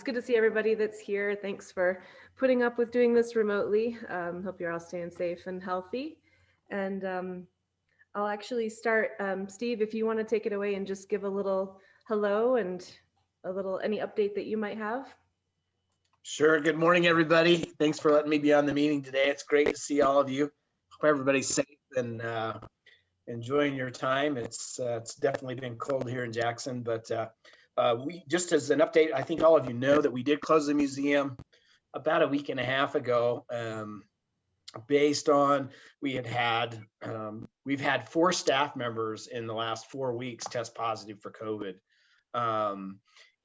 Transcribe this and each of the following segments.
It's good to see everybody that's here. Thanks for putting up with doing this remotely. Hope you're all staying safe and healthy. And I'll actually start. Steve, if you want to take it away and just give a little hello and a little any update that you might have. Sure. Good morning, everybody. Thanks for letting me be on the meeting today. It's great to see all of you. Hope everybody's safe and enjoying your time. It's definitely been cold here in Jackson, but we just as an update, I think all of you know that we did close the museum about a week and a half ago. Based on we've had 4 staff members in the last 4 weeks test positive for COVID.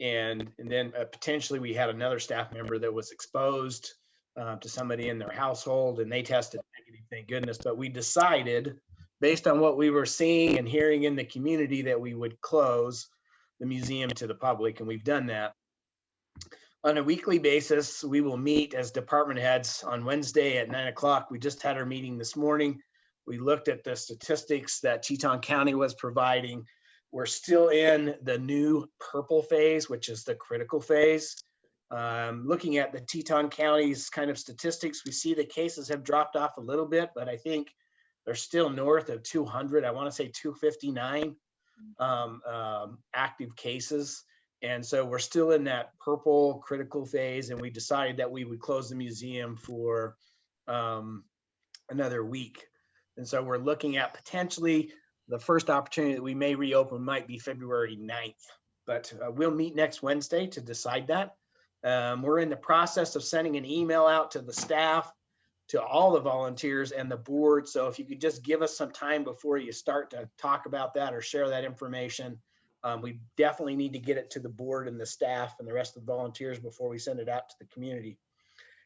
And then potentially we had another staff member that was exposed to somebody in their household and they tested negative, thank goodness. But we decided, based on what we were seeing and hearing in the community, that we would close the museum to the public, and we've done that. On a weekly basis, we will meet as department heads on Wednesday at 9 o'clock. We just had our meeting this morning. We looked at the statistics that Teton County was providing. We're still in the new purple phase, which is the critical phase. Looking at the Teton County's kind of statistics, we see the cases have dropped off a little bit, but I think they're still north of 200. I want to say 259 active cases. And so we're still in that purple critical phase, and we decided that we would close the museum for another week. And so we're looking at potentially the first opportunity that we may reopen might be February 9th, but we'll meet next Wednesday to decide that. We're in the process of sending an email out to the staff, to all the volunteers and the board. So if you could just give us some time before you start to talk about that or share that information. We definitely need to get it to the board and the staff and the rest of the volunteers before we send it out to the community.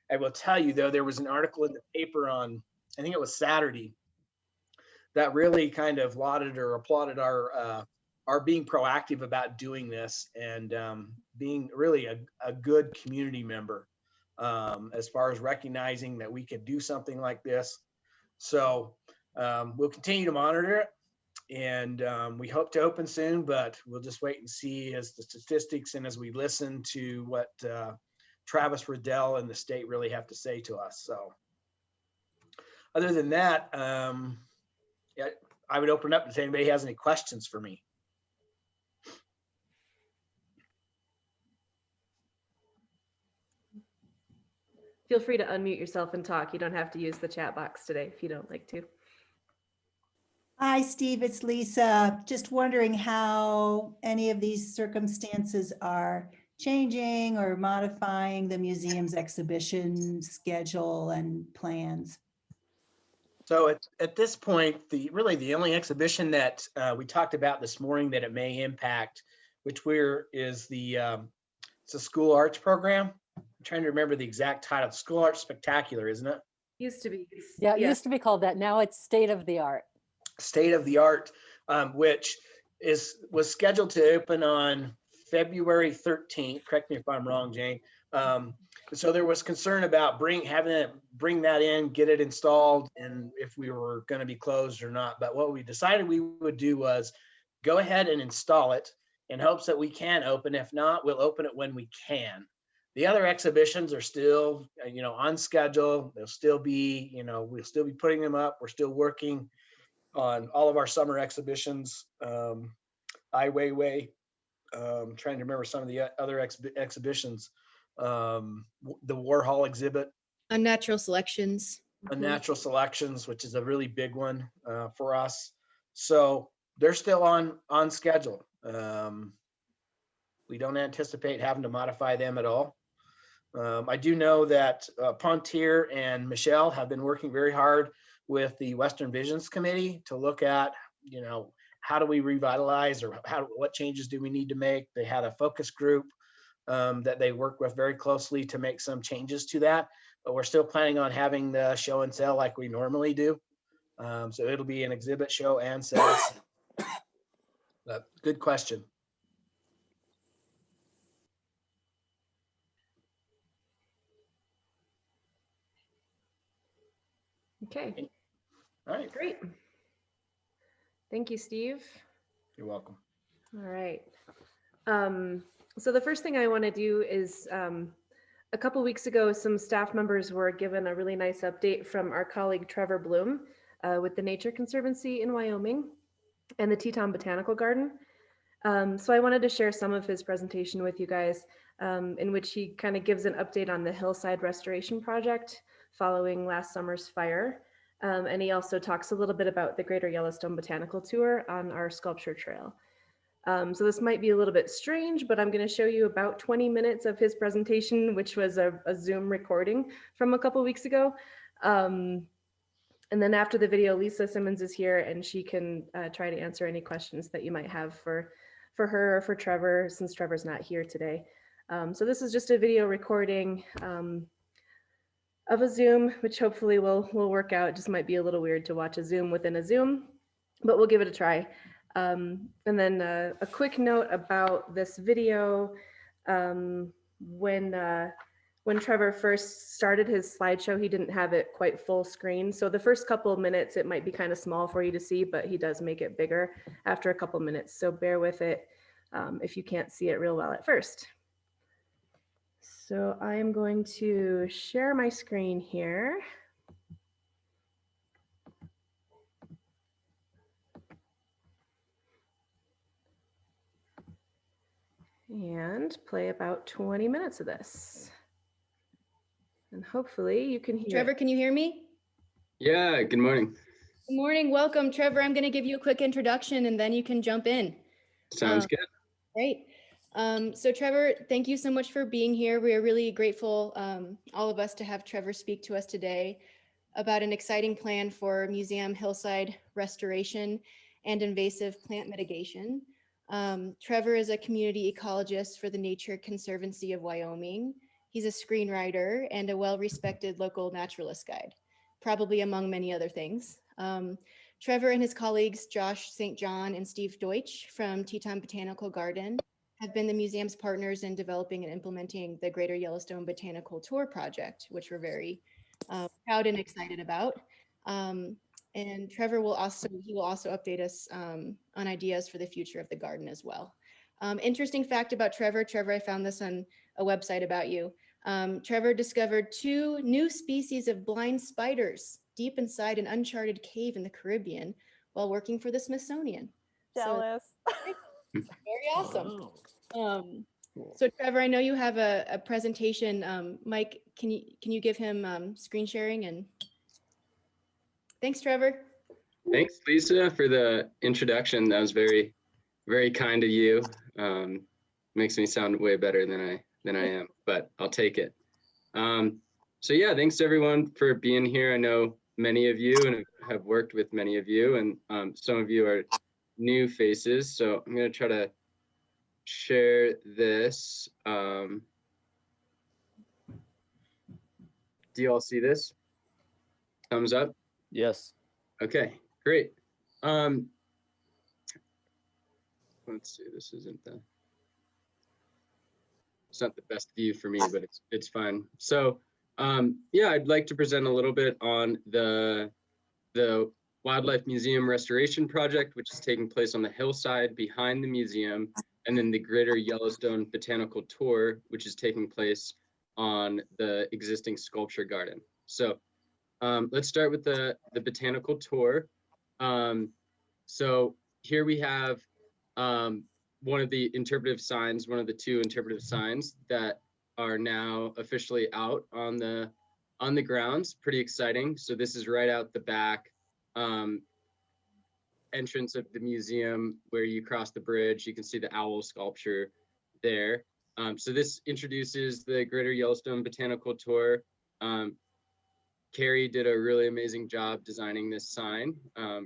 I will tell you though, there was an article in the paper on, I think it was Saturday, that really kind of lauded or applauded our being proactive about doing this and being really a good community member as far as recognizing that we could do something like this. So we'll continue to monitor it. And we hope to open soon, but we'll just wait and see as the statistics and as we listen to what Travis Riddell and the state really have to say to us. So other than that, yeah, I would open up if anybody has any questions for me. Feel free to unmute yourself and talk. You don't have to use the chat box today if you don't like to. Hi, Steve, it's Lisa. Just wondering how any of these circumstances are changing or modifying the museum's exhibition schedule and plans. So at this point, really the only exhibition that we talked about this morning that it may impact, which is it's a school arts program. I'm trying to remember the exact title. School Arts Spectacular, isn't it? Used to be. Yeah, it used to be called that. Now it's State of the Art. State of the Art, which was scheduled to open on February 13th. Correct me if I'm wrong, Jane. So there was concern about bring that in, get it installed, and if we were going to be closed or not. But what we decided we would do was go ahead and install it in hopes that we can open. If not, we'll open it when we can. The other exhibitions are still, on schedule. They'll still be, we'll still be putting them up. We're still working on all of our summer exhibitions. Ai Weiwei, trying to remember some of the other exhibitions. The Warhol exhibit. Unnatural Selections. Unnatural Selections, which is a really big one for us. So they're still on schedule. We don't anticipate having to modify them at all. I do know that Pontier and Michelle have been working very hard with the Western Visions Committee to look at, how do we revitalize or what changes do we need to make? They had a focus group that they work with very closely to make some changes to that, but we're still planning on having the show and sell like we normally do. So it'll be an exhibit, show, and sell. Good question. Okay. All right. Great. Thank you, Steve. You're welcome. All right. So the first thing I want to do is a couple weeks ago, some staff members were given a really nice update from our colleague Trevor Bloom with the Nature Conservancy in Wyoming and the Teton Botanical Garden. So I wanted to share some of his presentation with you guys, in which he kind of gives an update on the hillside restoration project following last summer's fire. And he also talks a little bit about the Greater Yellowstone Botanical Tour on our sculpture trail. So this might be a little bit strange, but I'm going to show you about 20 minutes of his presentation, which was a Zoom recording from a couple weeks ago. And then after the video, Lisa Simmons is here and she can try to answer any questions that you might have for her or for Trevor, since Trevor's not here today. So this is just a video recording of a Zoom, which hopefully will work out. It just might be a little weird to watch a Zoom within a Zoom, but we'll give it a try. And then a quick note about this video. When Trevor first started his slideshow, he didn't have it quite full screen. So the first couple of minutes, it might be kind of small for you to see, but he does make it bigger after a couple minutes. So bear with it if you can't see it real well at first. So I am going to share my screen here. And play about 20 minutes of this. And hopefully you can hear. Trevor, can you hear me? Yeah, good morning. Good morning. Welcome, Trevor. I'm going to give you a quick introduction and then you can jump in. Sounds good. Great. So Trevor, thank you so much for being here. We are really grateful, all of us, to have Trevor speak to us today about an exciting plan for museum hillside restoration and invasive plant mitigation. Trevor is a community ecologist for the Nature Conservancy of Wyoming. He's a screenwriter and a well-respected local naturalist guide, probably among many other things. Trevor and his colleagues, Josh St. John and Steve Deutsch from Teton Botanical Garden, have been the museum's partners in developing and implementing the Greater Yellowstone Botanical Tour project, which we're very proud and excited about. And Trevor will also update us on ideas for the future of the garden as well. Interesting fact about Trevor, I found this on a website about you. Trevor discovered 2 new species of blind spiders deep inside an uncharted cave in the Caribbean while working for the Smithsonian. Jealous. So, very awesome. So Trevor, I know you have a presentation. Mike, can you give him screen sharing? And thanks, Trevor. Thanks, Lisa, for the introduction. That was very, very kind of you. Makes me sound way better than I am, but I'll take it. So yeah, thanks everyone for being here. I know many of you and have worked with many of you, and some of you are new faces. So I'm going to try to share this. Do you all see this? Thumbs up? Yes. Okay, great. Let's see, it's not the best view for me, but it's fine. So yeah, I'd like to present a little bit on the Wildlife Museum Restoration Project, which is taking place on the hillside behind the museum, and then the Greater Yellowstone Botanical Tour, which is taking place on the existing sculpture garden. So let's start with the botanical tour. So here we have one of the interpretive signs, one of the 2 interpretive signs that are now officially out on the grounds. Pretty exciting. So this is right out the back entrance of the museum where you cross the bridge. You can see the owl sculpture there. So this introduces the Greater Yellowstone Botanical Tour. Carrie did a really amazing job designing this sign.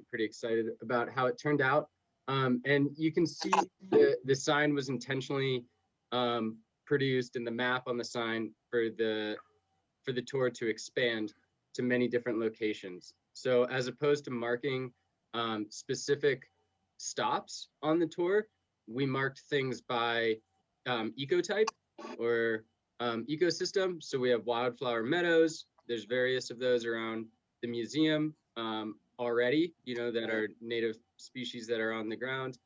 Pretty excited about how it turned out. And you can see the sign was intentionally produced, and the map on the sign for the tour to expand to many different locations. So as opposed to marking specific stops on the tour, we marked things by ecotype or ecosystem. So we have wildflower meadows. There's various of those around the museum already, that are native species that are on the ground.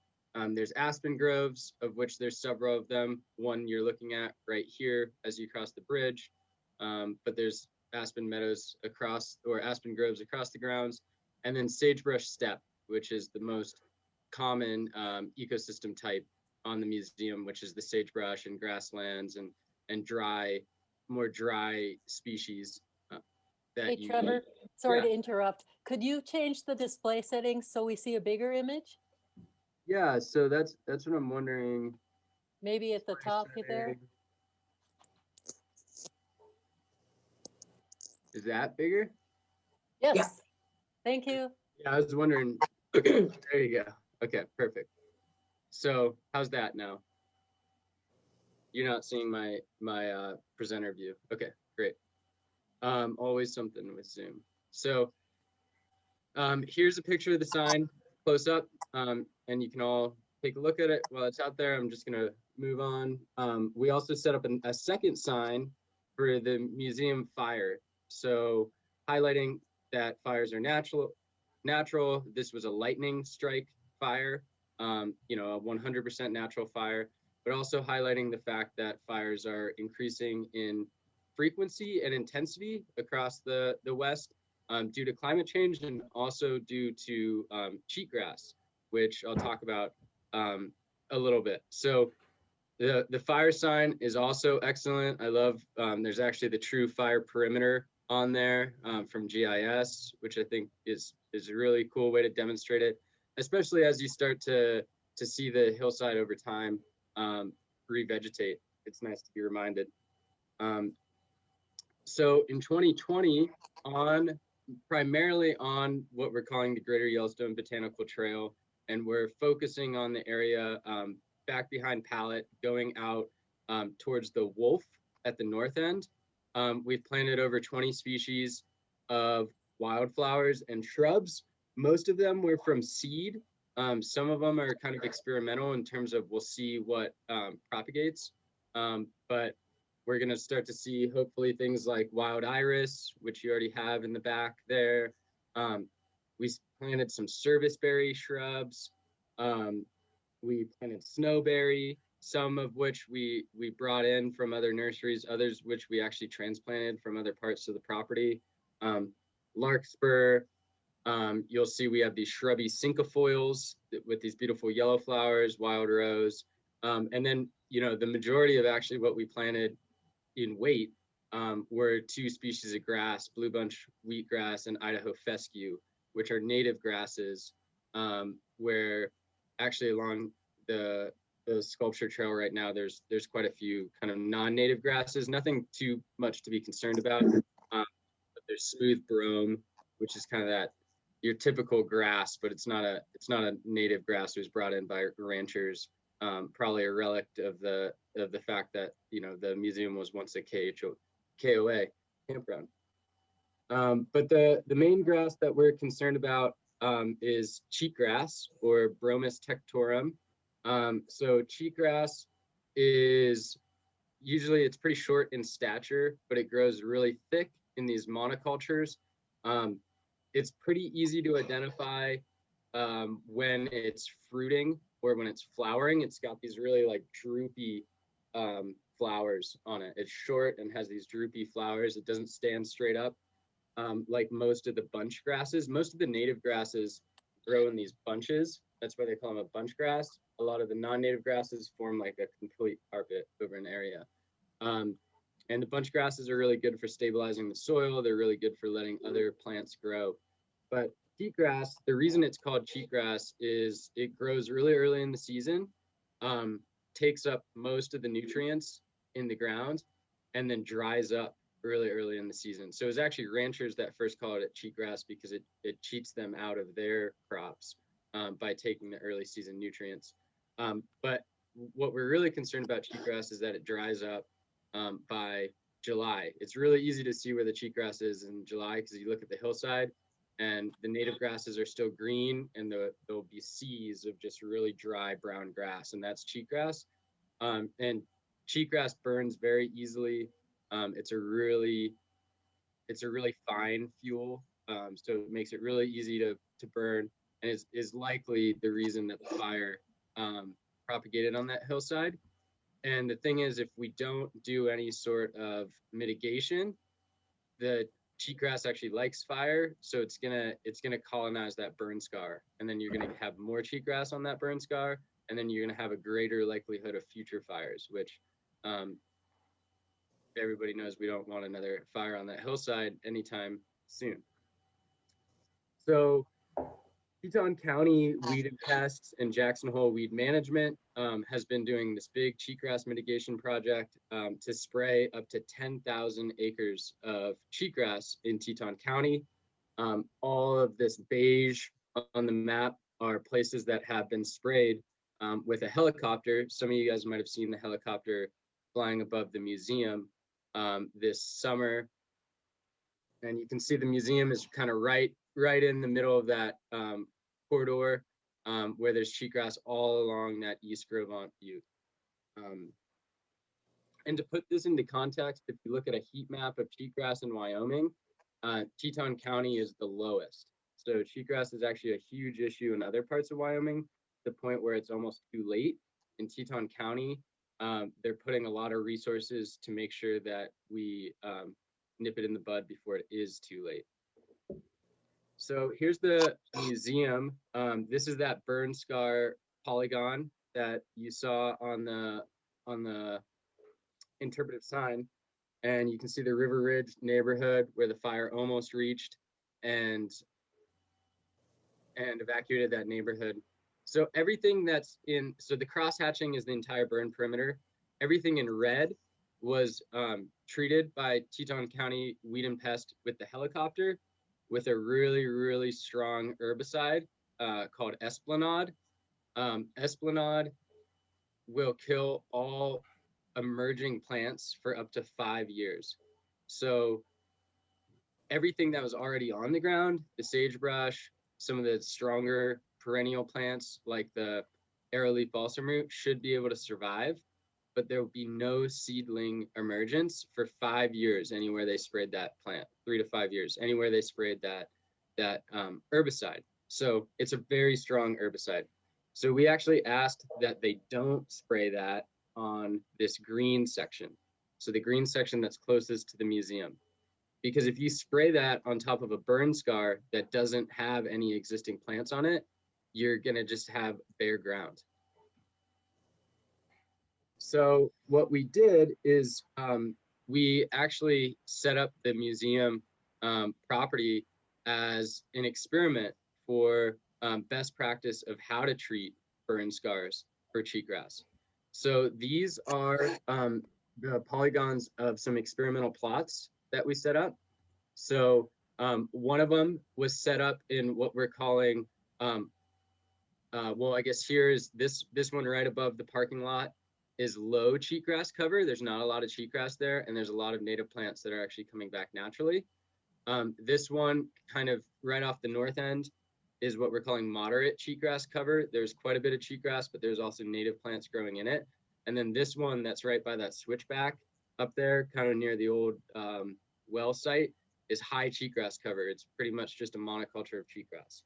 There's aspen groves, of which there's several of them. One you're looking at right here as you cross the bridge, but there's aspen meadows across, or aspen groves across the grounds, and then sagebrush steppe, which is the most common ecosystem type on the museum, which is the sagebrush and grasslands and dry, more dry species that Hey, you. Trevor, sorry Yeah. to interrupt. Could you change the display settings so we see a bigger image? Yeah, so that's what I'm wondering. Maybe at the top there? Is that bigger? Yes. Thank you. Yeah, I was wondering. There you go. Okay, perfect. So how's that now? You're not seeing my presenter view. Okay, great. Always something with Zoom. So here's a picture of the sign close up, and you can all take a look at it while it's out there. I'm just gonna move on. We also set up a second sign for the museum fire. So highlighting that fires are natural. This was a lightning strike fire, you know, a 100% natural fire, but also highlighting the fact that fires are increasing in frequency and intensity across the West due to climate change and also due to cheatgrass, which I'll talk about a little bit. So the fire sign is also excellent. I love, there's actually the true fire perimeter on there from GIS, which I think is a really cool way to demonstrate it, especially as you start to see the hillside over time revegetate. It's nice to be reminded. So in 2020, primarily on what we're calling the Greater Yellowstone Botanical Trail, and we're focusing on the area back behind Pallet, going out towards the Wolf at the north end. We've planted over 20 species of wildflowers and shrubs. Most of them were from seed. Some of them are kind of experimental in terms of we'll see what propagates, but we're going to start to see hopefully things like wild iris, which you already have in the back there. We planted some serviceberry shrubs. We planted snowberry, some of which we brought in from other nurseries, others which we actually transplanted from other parts of the property. Larkspur, you'll see we have these shrubby cinquefoils with these beautiful yellow flowers, wild rose. And then, you know, the majority of actually what we planted in weight were two species of grass, blue bunch wheatgrass and Idaho fescue, which are native grasses, where actually along the sculpture trail right now, there's quite a few kind of non-native grasses, nothing too much to be concerned about. But there's smooth brome, which is kind of that your typical grass, but it's not a native grass. It was brought in by ranchers. Probably a relic of the fact that, you know, the museum was once a KOA campground. But the main grass that we're concerned about is cheatgrass, or Bromus tectorum. So cheatgrass is usually, it's pretty short in stature, but it grows really thick in these monocultures. It's pretty easy to identify when it's fruiting or when it's flowering. It's got these really like droopy flowers on it. It's short and has these droopy flowers. It doesn't stand straight up like most of the bunch grasses. Most of the native grasses grow in these bunches. That's why they call them a bunch grass. A lot of the non-native grasses form like a complete carpet over an area. And the bunch grasses are really good for stabilizing the soil. They're really good for letting other plants grow. But cheatgrass, the reason it's called cheatgrass is it grows really early in the season, takes up most of the nutrients in the ground, and then dries up really early in the season. So it's actually ranchers that first called it cheatgrass because it cheats them out of their crops by taking the early season nutrients. But what we're really concerned about cheatgrass is that it dries up by July. It's really easy to see where the cheatgrass is in July because you look at the hillside and the native grasses are still green, and there'll be seas of just really dry brown grass, and that's cheatgrass. And cheatgrass burns very easily. It's a really fine fuel, so it makes it really easy to burn, and is likely the reason that the fire propagated on that hillside. And the thing is, if we don't do any sort of mitigation, the cheatgrass actually likes fire, so it's gonna colonize that burn scar, and then you're gonna have more cheatgrass on that burn scar, and then you're gonna have a greater likelihood of future fires, which everybody knows we don't want another fire on that hillside anytime soon. So Teton County Weed and Pests and Jackson Hole Weed Management has been doing this big cheatgrass mitigation project to spray up to 10,000 acres of cheatgrass in Teton County. All of this beige on the map are places that have been sprayed with a helicopter. Some of you guys might have seen the helicopter flying above the museum this summer. And you can see the museum is kind of right in the middle of that corridor where there's cheatgrass all along that East Grovant Butte. And to put this into context, if you look at a heat map of cheatgrass in Wyoming, Teton County is the lowest. So cheatgrass is actually a huge issue in other parts of Wyoming, to the point where it's almost too late. In Teton County, they're putting a lot of resources to make sure that we nip it in the bud before it is too late. So here's the museum. This is that burn scar polygon that you saw on the interpretive sign. And you can see the River Ridge neighborhood where the fire almost reached and evacuated that neighborhood. So everything that's so the cross hatching is the entire burn perimeter. Everything in red was treated by Teton County Weed and Pest with the helicopter with a really, really strong herbicide called Esplanade. Esplanade will kill all emerging plants for up to 5 years. So everything that was already on the ground, the sagebrush, some of the stronger perennial plants like the arrowleaf balsam root should be able to survive, but there will be no seedling emergence for 5 years anywhere they sprayed that plant, 3 to 5 years, anywhere they sprayed that herbicide. So it's a very strong herbicide. So we actually asked that they don't spray that on this green section. So the green section that's closest to the museum. Because if you spray that on top of a burn scar that doesn't have any existing plants on it, you're gonna just have bare ground. So what we did is we actually set up the museum property as an experiment for best practice of how to treat burn scars for cheatgrass. So these are the polygons of some experimental plots that we set up. So one of them was set up in what we're calling, well, I guess here's this one right above the parking lot is low cheatgrass cover. There's not a lot of cheatgrass there, and there's a lot of native plants that are actually coming back naturally. This one kind of right off the north end is what we're calling moderate cheatgrass cover. There's quite a bit of cheatgrass, but there's also native plants growing in it. And then this one that's right by that switchback up there, kind of near the old well site, is high cheatgrass cover. It's pretty much just a monoculture of cheatgrass.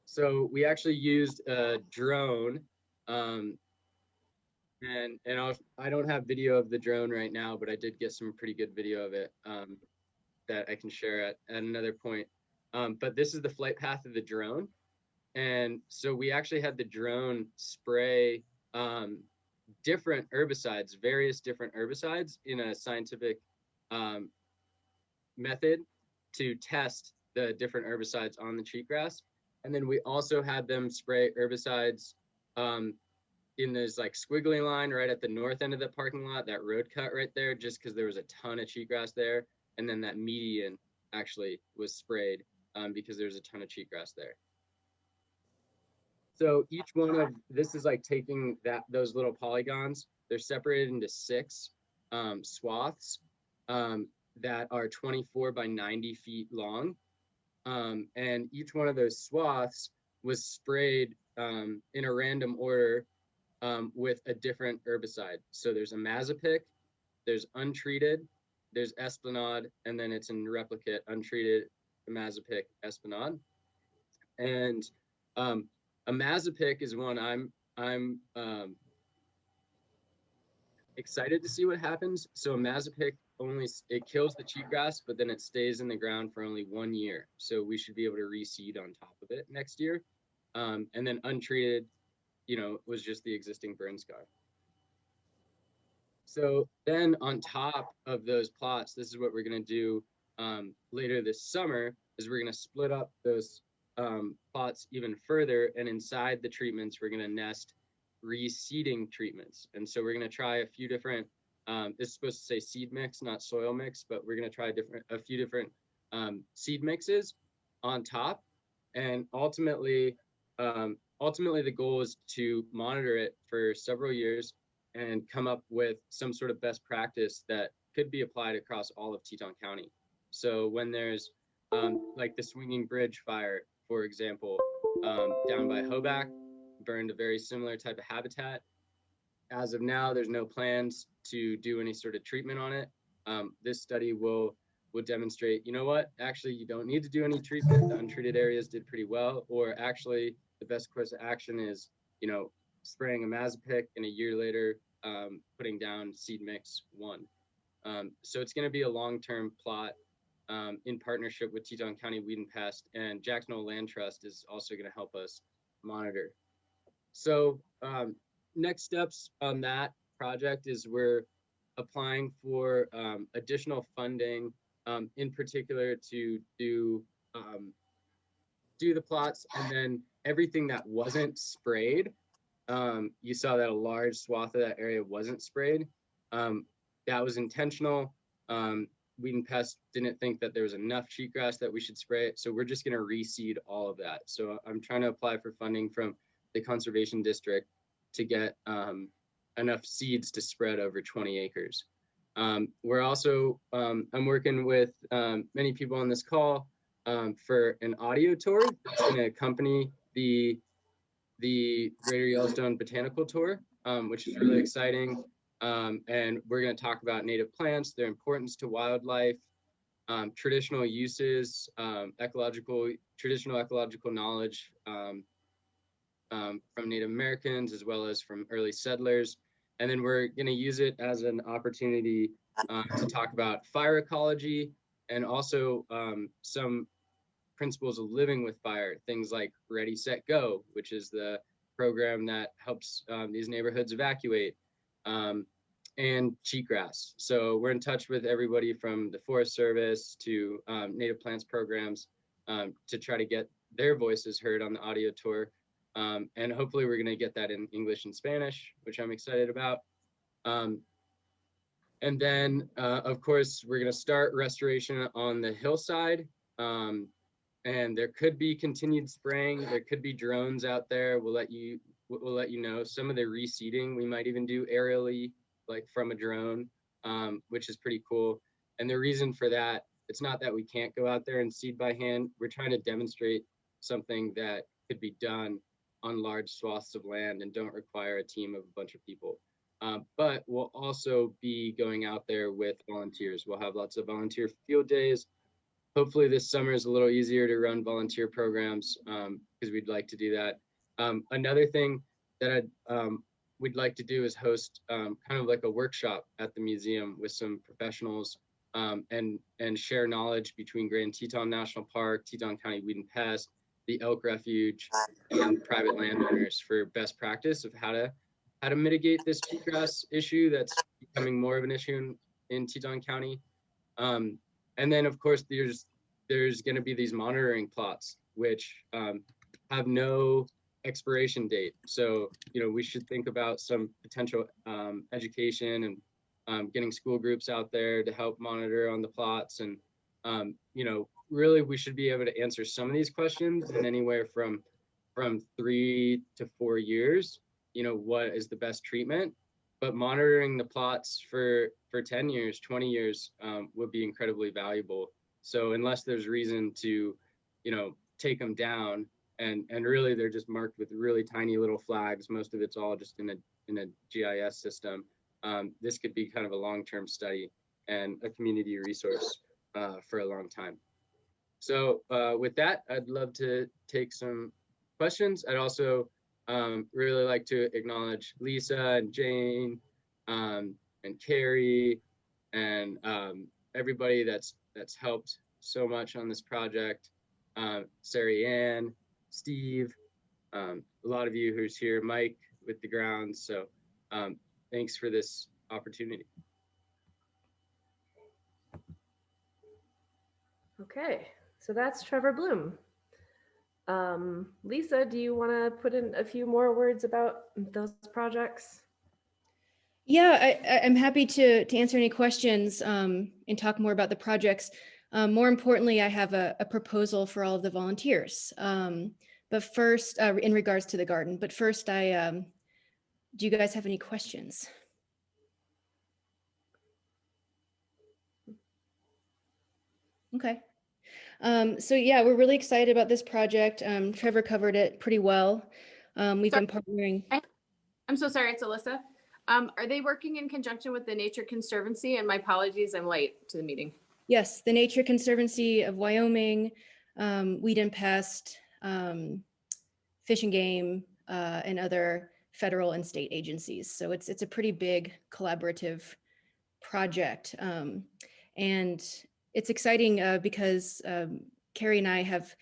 So we actually used a drone, and I don't have video of the drone right now, but I did get some pretty good video of it that I can share at another point. But this is the flight path of the drone. And so we actually had the drone spray different herbicides, various different herbicides in a scientific method to test the different herbicides on the cheatgrass. And then we also had them spray herbicides in this like squiggly line right at the north end of the parking lot, that road cut right there, just because there was a ton of cheatgrass there. And then that median actually was sprayed because there's a ton of cheatgrass there. So each one of this is like taking those little polygons. They're separated into 6 swaths that are 24 by 90 feet long. And each one of those swaths was sprayed in a random order with a different herbicide. So there's Imazapic, there's untreated, there's Esplanade, and then it's in replicate, untreated, Imazapic, Esplanade. And Imazapic is one I'm I'm excited to see what happens. So a Mazapick it kills the cheatgrass, but then it stays in the ground for only 1 year. So we should be able to reseed on top of it next year. And then untreated, was just the existing burn scar. So then on top of those plots, this is what we're going to do later this summer, is we're going to split up those plots even further. And inside the treatments, we're going to nest reseeding treatments. And so we're going to try a few different, this is supposed to say seed mix, not soil mix, but we're going to try a few different seed mixes on top. And ultimately the goal is to monitor it for several years and come up with some sort of best practice that could be applied across all of Teton County. So when there's like the Swinging Bridge fire, for example, down by Hoback, burned a very similar type of habitat. As of now, there's no plans to do any sort of treatment on it. This study will demonstrate, actually you don't need to do any treatment. The untreated areas did pretty well, or actually the best course of action is, spraying a Mazapick and a year later, putting down seed mix 1. So it's going to be a long-term plot in partnership with Teton County Weed and Pest, and Jackson Hole Land Trust is also going to help us monitor. So next steps on that project is we're applying for additional funding, in particular to do the plots, and then everything that wasn't sprayed. You saw that a large swath of that area wasn't sprayed. That was intentional. Weed and Pest didn't think that there was enough cheatgrass that we should spray it. So we're just going to reseed all of that. So I'm trying to apply for funding from the Conservation District to get enough seeds to spread over 20 acres. We're also, I'm working with many people on this call for an audio tour that's going to accompany the Greater Yellowstone Botanical Tour, which is really exciting. And we're going to talk about native plants, their importance to wildlife, traditional uses, traditional ecological knowledge from Native Americans, as well as from early settlers. And then we're going to use it as an opportunity to talk about fire ecology, and also some principles of living with fire, things like Ready, Set, Go, which is the program that helps these neighborhoods evacuate, and cheatgrass. So we're in touch with everybody from the Forest Service to native plants programs to try to get their voices heard on the audio tour. And hopefully we're going to get that in English and Spanish, which I'm excited about. And then, of course, we're going to start restoration on the hillside. And there could be continued spraying. There could be drones out there. We'll let you know. Some of the reseeding we might even do aerially, like from a drone, which is pretty cool. And the reason for that, it's not that we can't go out there and seed by hand. We're trying to demonstrate something that could be done on large swaths of land and don't require a team of a bunch of people. But we'll also be going out there with volunteers. We'll have lots of volunteer field days. Hopefully this summer is a little easier to run volunteer programs because we'd like to do that. Another thing that we'd like to do is host kind of like a workshop at the museum with some professionals and share knowledge between Grand Teton National Park, Teton County Weed and Pest, the Elk Refuge, and private landowners for best practice of how to mitigate this cheatgrass issue that's becoming more of an issue in Teton County. And then, of course, there's going to be these monitoring plots, which have no expiration date. So, we should think about some potential education and getting school groups out there to help monitor on the plots. And, really, we should be able to answer some of these questions in anywhere from 3 to 4 years. What is the best treatment? But monitoring the plots for 10 years, 20 years would be incredibly valuable. So unless there's reason to, take them down, and really they're just marked with really tiny little flags. Most of it's all just in a GIS system. This could be kind of a long-term study and a community resource for a long time. So with that, I'd love to take some questions. I'd also Really like to acknowledge Lisa and Jane, and Carrie, and everybody that's helped so much on this project. Sarah Ann, Steve, a lot of you who's here, Mike with the grounds. So thanks for this opportunity. Okay, so that's Trevor Bloom. Lisa, do you want to put in a few more words about those projects? Yeah, I'm happy to answer any questions and talk more about the projects. More importantly, I have a proposal for all of the volunteers. But first, in regards to the garden, but first, do you guys have any questions? Okay. So yeah, we're really excited about this project. Trevor covered it pretty well. We've been partnering. I'm so sorry, it's Alyssa. Are they working in conjunction with the Nature Conservancy? And my apologies, I'm late to the meeting. Yes, the Nature Conservancy of Wyoming, Weed and Pest, Fish and Game, and other federal and state agencies. So it's a pretty big collaborative project. And it's exciting because Carrie and I have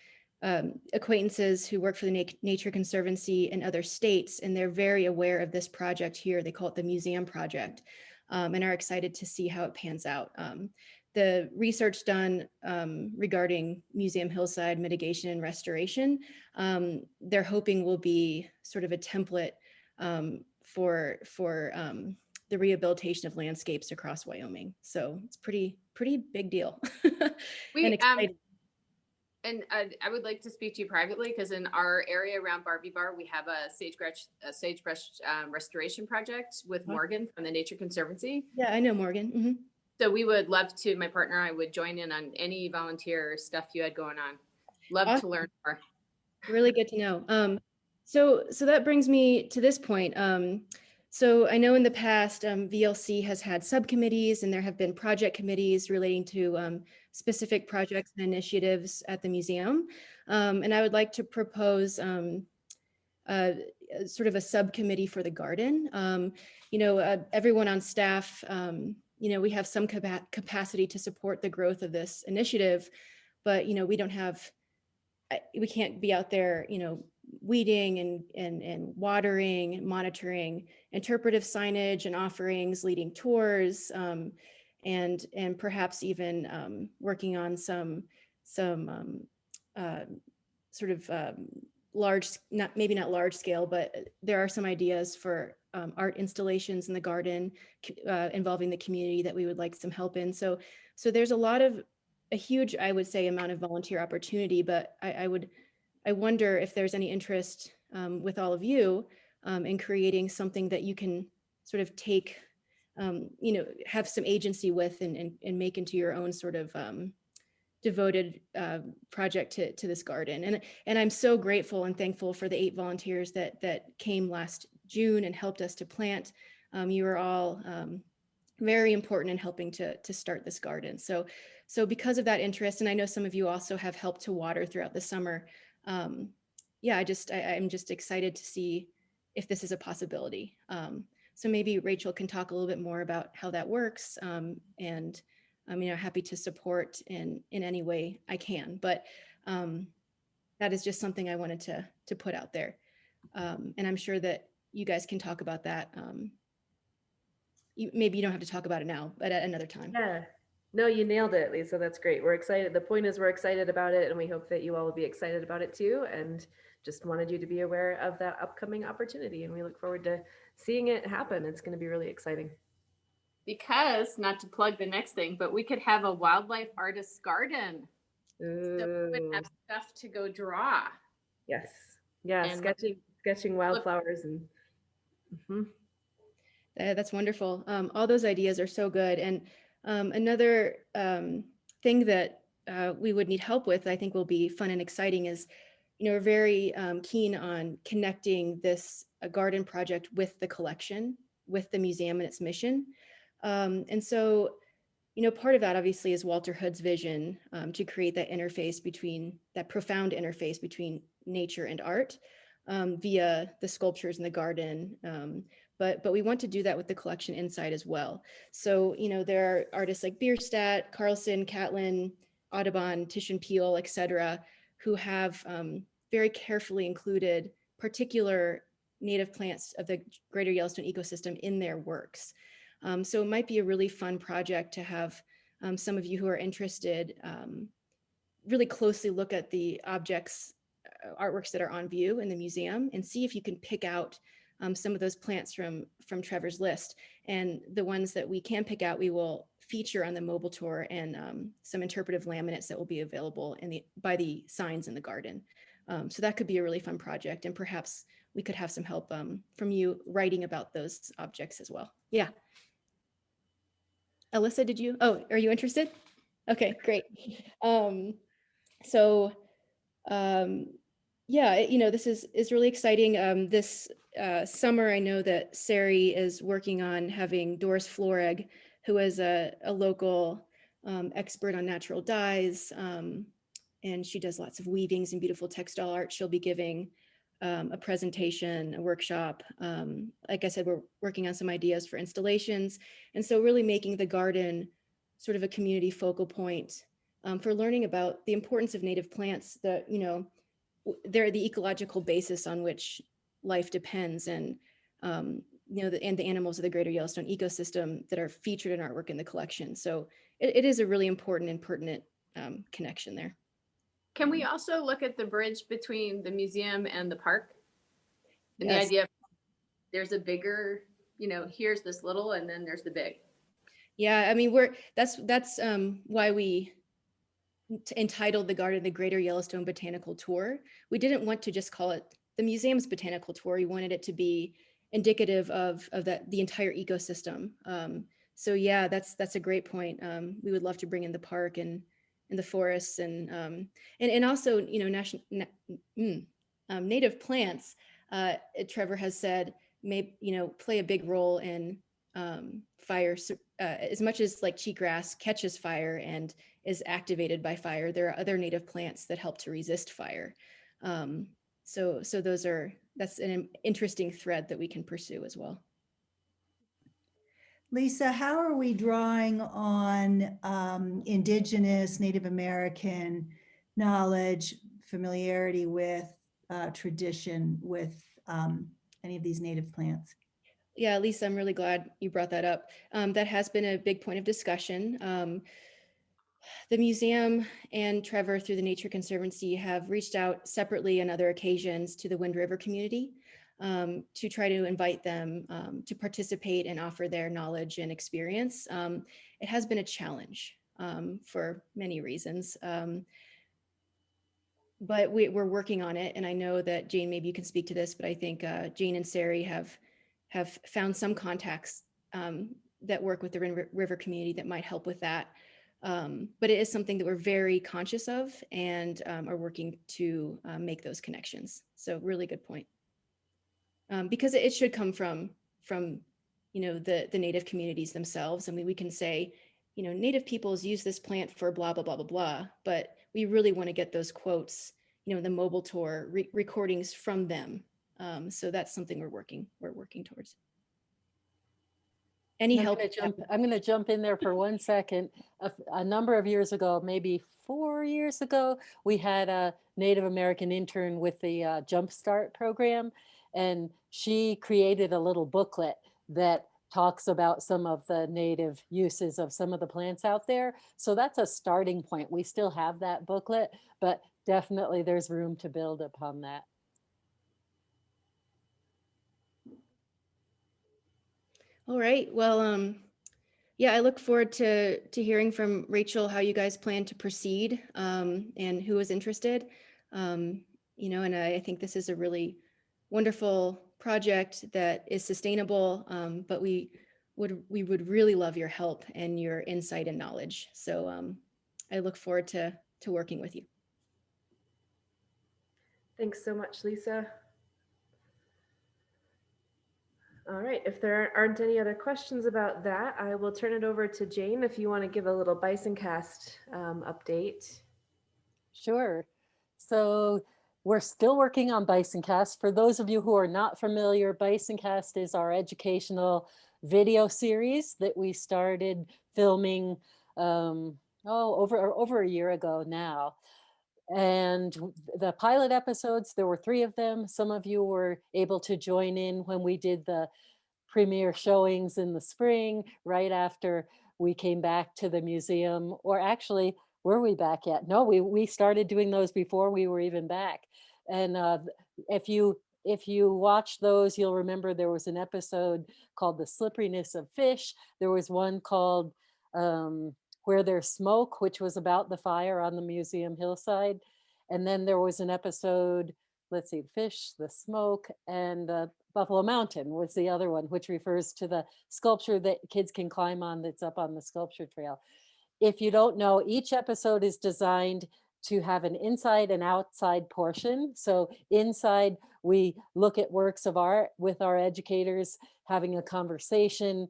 acquaintances who work for the Nature Conservancy in other states, and they're very aware of this project here. They call it the Museum Project, and are excited to see how it pans out. The research done regarding Museum Hillside mitigation and restoration, they're hoping will be sort of a template for the rehabilitation of landscapes across Wyoming. So it's pretty big deal. We and exciting. And I would like to speak to you privately, because in our area around Barbie Bar, we have a sagebrush restoration project with Morgan from the Nature Conservancy. Yeah, I know Morgan. Mm-hmm. So we would love to, my partner and I would join in on any volunteer stuff you had going on. Love Awesome. to learn more. Really good to know. So that brings me to this point. So I know in the past, VLC has had subcommittees, and there have been project committees relating to specific projects and initiatives at the museum. And I would like to propose sort of a subcommittee for the garden. Everyone on staff, we have some capacity to support the growth of this initiative, but, we can't be out there, weeding and watering, monitoring, interpretive signage and offerings, leading tours, and perhaps even working on some sort of large, maybe not large scale, but there are some ideas for art installations in the garden involving the community that we would like some help in. So there's a huge, I would say, amount of volunteer opportunity, but I wonder if there's any interest with all of you in creating something that you can sort of take, have some agency with and make into your own sort of devoted project to this garden. And I'm so grateful and thankful for the 8 volunteers that came last June and helped us to plant. You were all very important in helping to start this garden. So because of that interest, and I know some of you also have helped to water throughout the summer, I'm just excited to see if this is a possibility. So maybe Rachel can talk a little bit more about how that works, and I'm happy to support in any way I can. But that is just something I wanted to put out there, and I'm sure that you guys can talk about that. Maybe you don't have to talk about it now, but at another time. Yeah. No, you nailed it, Lisa. That's great. We're excited. The point is we're excited about it, and we hope that you all will be excited about it too. And just wanted you to be aware of that upcoming opportunity. And we look forward to seeing it happen. It's going to be really exciting. Because, not to plug the next thing, but we could have a wildlife artist's garden. Ooh. So we would have stuff to go draw. Yes. Yeah. And sketching wildflowers and. Mm-hmm. That's wonderful. All those ideas are so good. And another thing that we would need help with, I think will be fun and exciting, is, we're very keen on connecting this garden project with the collection, with the museum and its mission. And so, part of that obviously is Walter Hood's vision to create that profound interface between nature and art. via the sculptures in the garden. But we want to do that with the collection inside as well. So, you know, there are artists like Bierstadt, Carlson, Catlin, Audubon, Titian Peale, et cetera, who have very carefully included particular native plants of the Greater Yellowstone ecosystem in their works. So it might be a really fun project to have some of you who are interested really closely look at the objects, artworks that are on view in the museum and see if you can pick out some of those plants from Trevor's list. And the ones that we can pick out, we will feature on the mobile tour and some interpretive laminates that will be available by the signs in the garden. So that could be a really fun project, and perhaps we could have some help from you writing about those objects as well. Yeah. Alyssa, are you interested? Okay, great. Yeah, you know, this is really exciting. This summer, I know that Sari is working on having Doris Floreg, who is a local expert on natural dyes, and she does lots of weavings and beautiful textile art. She'll be giving a presentation, a workshop. Like I said, we're working on some ideas for installations. And so really making the garden sort of a community focal point for learning about the importance of native plants that, you know, they're the ecological basis on which life depends, and you know, and the animals of the Greater Yellowstone ecosystem that are featured in artwork in the collection. So it is a really important and pertinent connection there. Can we also look at the bridge between the museum and the park? And Yes. the idea of there's a bigger, you know, here's this little, and then there's the big. Yeah, I mean, that's why we entitled the garden the Greater Yellowstone Botanical Tour. We didn't want to just call it the museum's botanical tour. We wanted it to be indicative of the entire ecosystem. So yeah, that's a great point. We would love to bring in the park and the forests and also, you know, native plants. Trevor has said may, you know, play a big role in fire, as much as like cheatgrass catches fire and is activated by fire. There are other native plants that help to resist fire. So that's an interesting thread that we can pursue as well. Lisa, how are we drawing on Indigenous, Native American knowledge, familiarity with tradition with any of these native plants? Yeah, Lisa, I'm really glad you brought that up. That has been a big point of discussion. The museum and Trevor, through the Nature Conservancy, have reached out separately on other occasions to the Wind River community to try to invite them to participate and offer their knowledge and experience. It has been a challenge for many reasons, but we're working on it. And I know that Jane, maybe you can speak to this, but I think Jane and Sari have found some contacts that work with the Wind River community that might help with that. But it is something that we're very conscious of and are working to make those connections. So really good point. Because it should come from you know, the native communities themselves. I mean, we can say, you know, native peoples use this plant for blah, blah, blah, blah, blah, but we really want to get those quotes, you know, the mobile tour recordings from them. So that's something we're working towards. Any help? I'm going to jump in there for 1 second. A number of years ago, maybe 4 years ago, we had a Native American intern with the Jumpstart program, and she created a little booklet that talks about some of the native uses of some of the plants out there. So that's a starting point. We still have that booklet, but definitely there's room to build upon that. All right. Well, yeah, I look forward to hearing from Rachel how you guys plan to proceed and who is interested. You know, and I think this is a really wonderful project that is sustainable, but we would really love your help and your insight and knowledge. So I look forward to working with you. Thanks so much, Lisa. All right, if there aren't any other questions about that, I will turn it over to Jane if you want to give a little Bisoncast update. Sure. So we're still working on Bisoncast. For those of you who are not familiar, Bisoncast is our educational video series that we started filming over a year ago now. And the pilot episodes, there were 3 of them. Some of you were able to join in when we did the premiere showings in the spring, right after we came back to the museum. Or actually, were we back yet? No, we started doing those before we were even back. And if you watch those, you'll remember there was an episode called The Slipperiness of Fish. There was one called Where There's Smoke, which was about the fire on the museum hillside. And then there was an episode, let's see, Fish, the Smoke, and Buffalo Mountain was the other one, which refers to the sculpture that kids can climb on that's up on the sculpture trail. If you don't know, each episode is designed to have an inside and outside portion. So inside, we look at works of art with our educators, having a conversation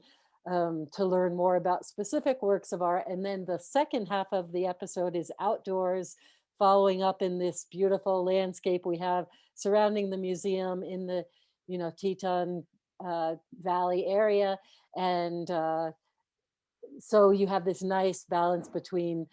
to learn more about specific works of art. And then the second half of the episode is outdoors, following up in this beautiful landscape we have surrounding the museum in the, Teton Valley area. And so you have this nice balance between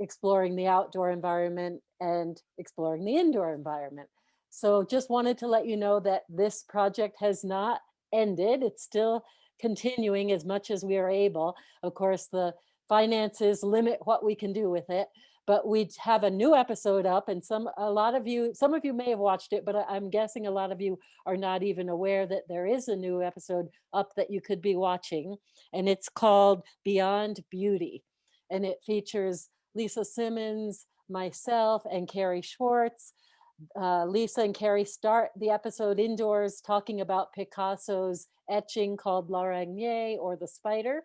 exploring the outdoor environment and exploring the indoor environment. So just wanted to let you know that this project has not ended. It's still continuing as much as we are able. Of course, the finances limit what we can do with it, but we have a new episode up, and some of you may have watched it, but I'm guessing a lot of you are not even aware that there is a new episode up that you could be watching, and it's called Beyond Beauty, and it features Lisa Simmons, myself, and Carrie Schwartz. Lisa and Carrie start the episode indoors talking about Picasso's etching called L'Araignée, or The Spider.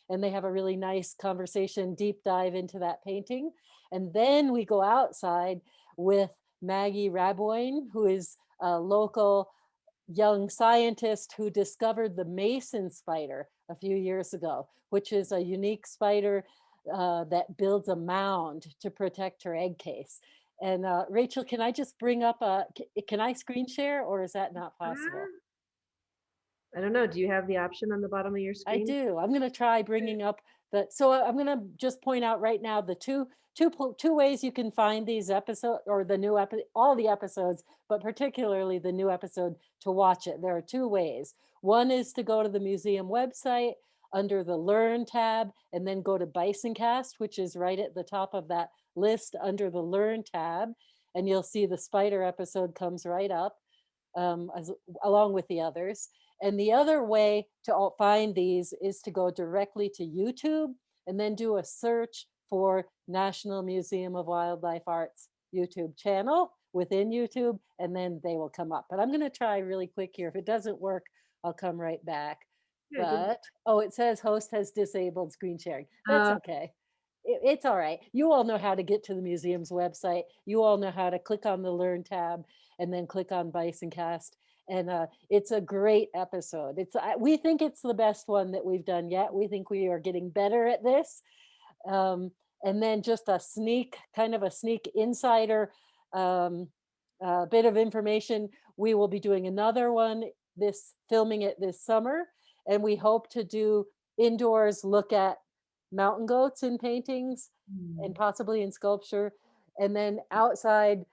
And they have a really nice conversation, deep dive into that painting. And then we go outside with Maggie Raboyne, who is a local young scientist who discovered the mason spider a few years ago, which is a unique spider that builds a mound to protect her egg case. And Rachel, can I just bring up can I screen share, or is that not possible? I don't know. Do you have the option on the bottom of your I screen? do. I'm going to try bringing up so I'm going to just point out right now the two ways you can find these episodes, or the new all the episodes, but particularly the new episode, to watch it. There are 2 ways. One is to go to the museum website under the Learn tab, and then go to Bisoncast, which is right at the top of that list under the Learn tab, and you'll see the spider episode comes right up along with the others. And the other way to find these is to go directly to YouTube and then do a search for National Museum of Wildlife Arts YouTube channel within YouTube, and then they will come up. But I'm going to try really quick here. If it doesn't work, I'll come right back. But, it says host has disabled screen sharing. That's okay. It's all right. You all know how to get to the museum's website. You all know how to click on the Learn tab and then click on Bisoncast. And it's a great episode. We think it's the best one that we've done yet. We think we are getting better at this. And then just a sneak insider bit of information. We will be doing another one, filming it this summer. And we hope to do indoors, look at mountain goats in paintings and possibly in sculpture. And then outside,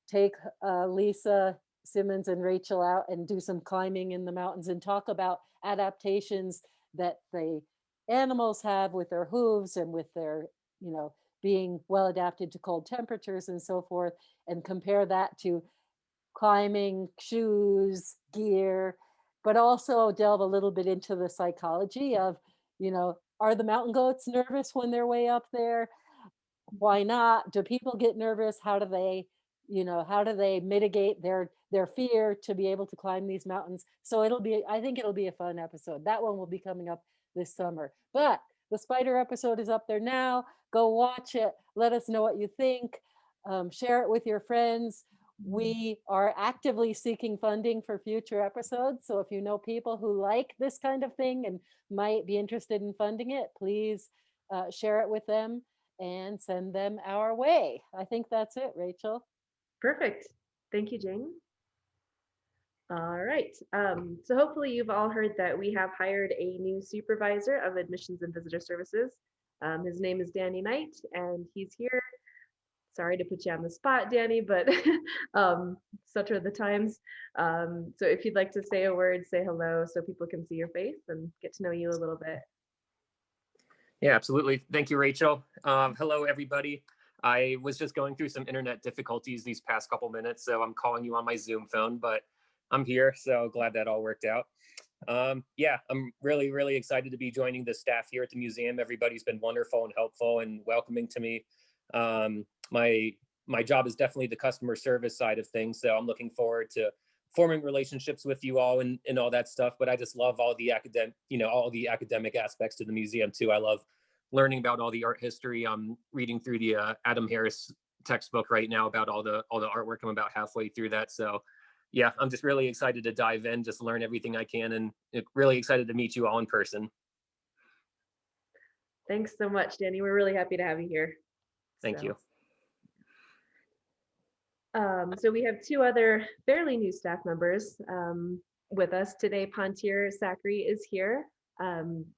take Lisa Simmons and Rachel out and do some climbing in the mountains and talk about adaptations that the animals have with their hooves and with their, being well adapted to cold temperatures and so forth, and compare that to climbing, shoes, gear, but also delve a little bit into the psychology of, are the mountain goats nervous when they're way up there? Why not? Do people get nervous? How do they mitigate their fear to be able to climb these mountains? So I think it'll be a fun episode. That one will be coming up this summer. But the spider episode is up there now. Go watch it. Let us know what you think. Share it with your friends. We are actively seeking funding for future episodes. So if you know people who like this kind of thing and might be interested in funding it, please share it with them and send them our way. I think that's it, Rachel. Perfect. Thank you, Jane. All right. So hopefully you've all heard that we have hired a new supervisor of admissions and visitor services. His name is Danny Knight, and he's here. Sorry to put you on the spot, Danny, but such are the times. So if you'd like to say a word, say hello so people can see your face and get to know you a little bit. Yeah, absolutely. Thank you, Rachel. Hello, everybody. I was just going through some internet difficulties these past couple minutes, so I'm calling you on my Zoom phone, but I'm here, so glad that all worked out. Yeah, I'm really, really excited to be joining the staff here at the museum. Everybody's been wonderful and helpful and welcoming to me. My job is definitely the customer service side of things, so I'm looking forward to forming relationships with you all and all that stuff. But I just love all the academic aspects to the museum too. I love learning about all the art history. I'm reading through the Adam Harris textbook right now about all the artwork. I'm about halfway through that. So yeah, I'm just really excited to dive in, just learn everything I can, and really excited to meet you all in person. Thanks so much, Danny. We're really happy to have you here. Thank you. So we have two other fairly new staff members with us today. Pontier Sacri is here.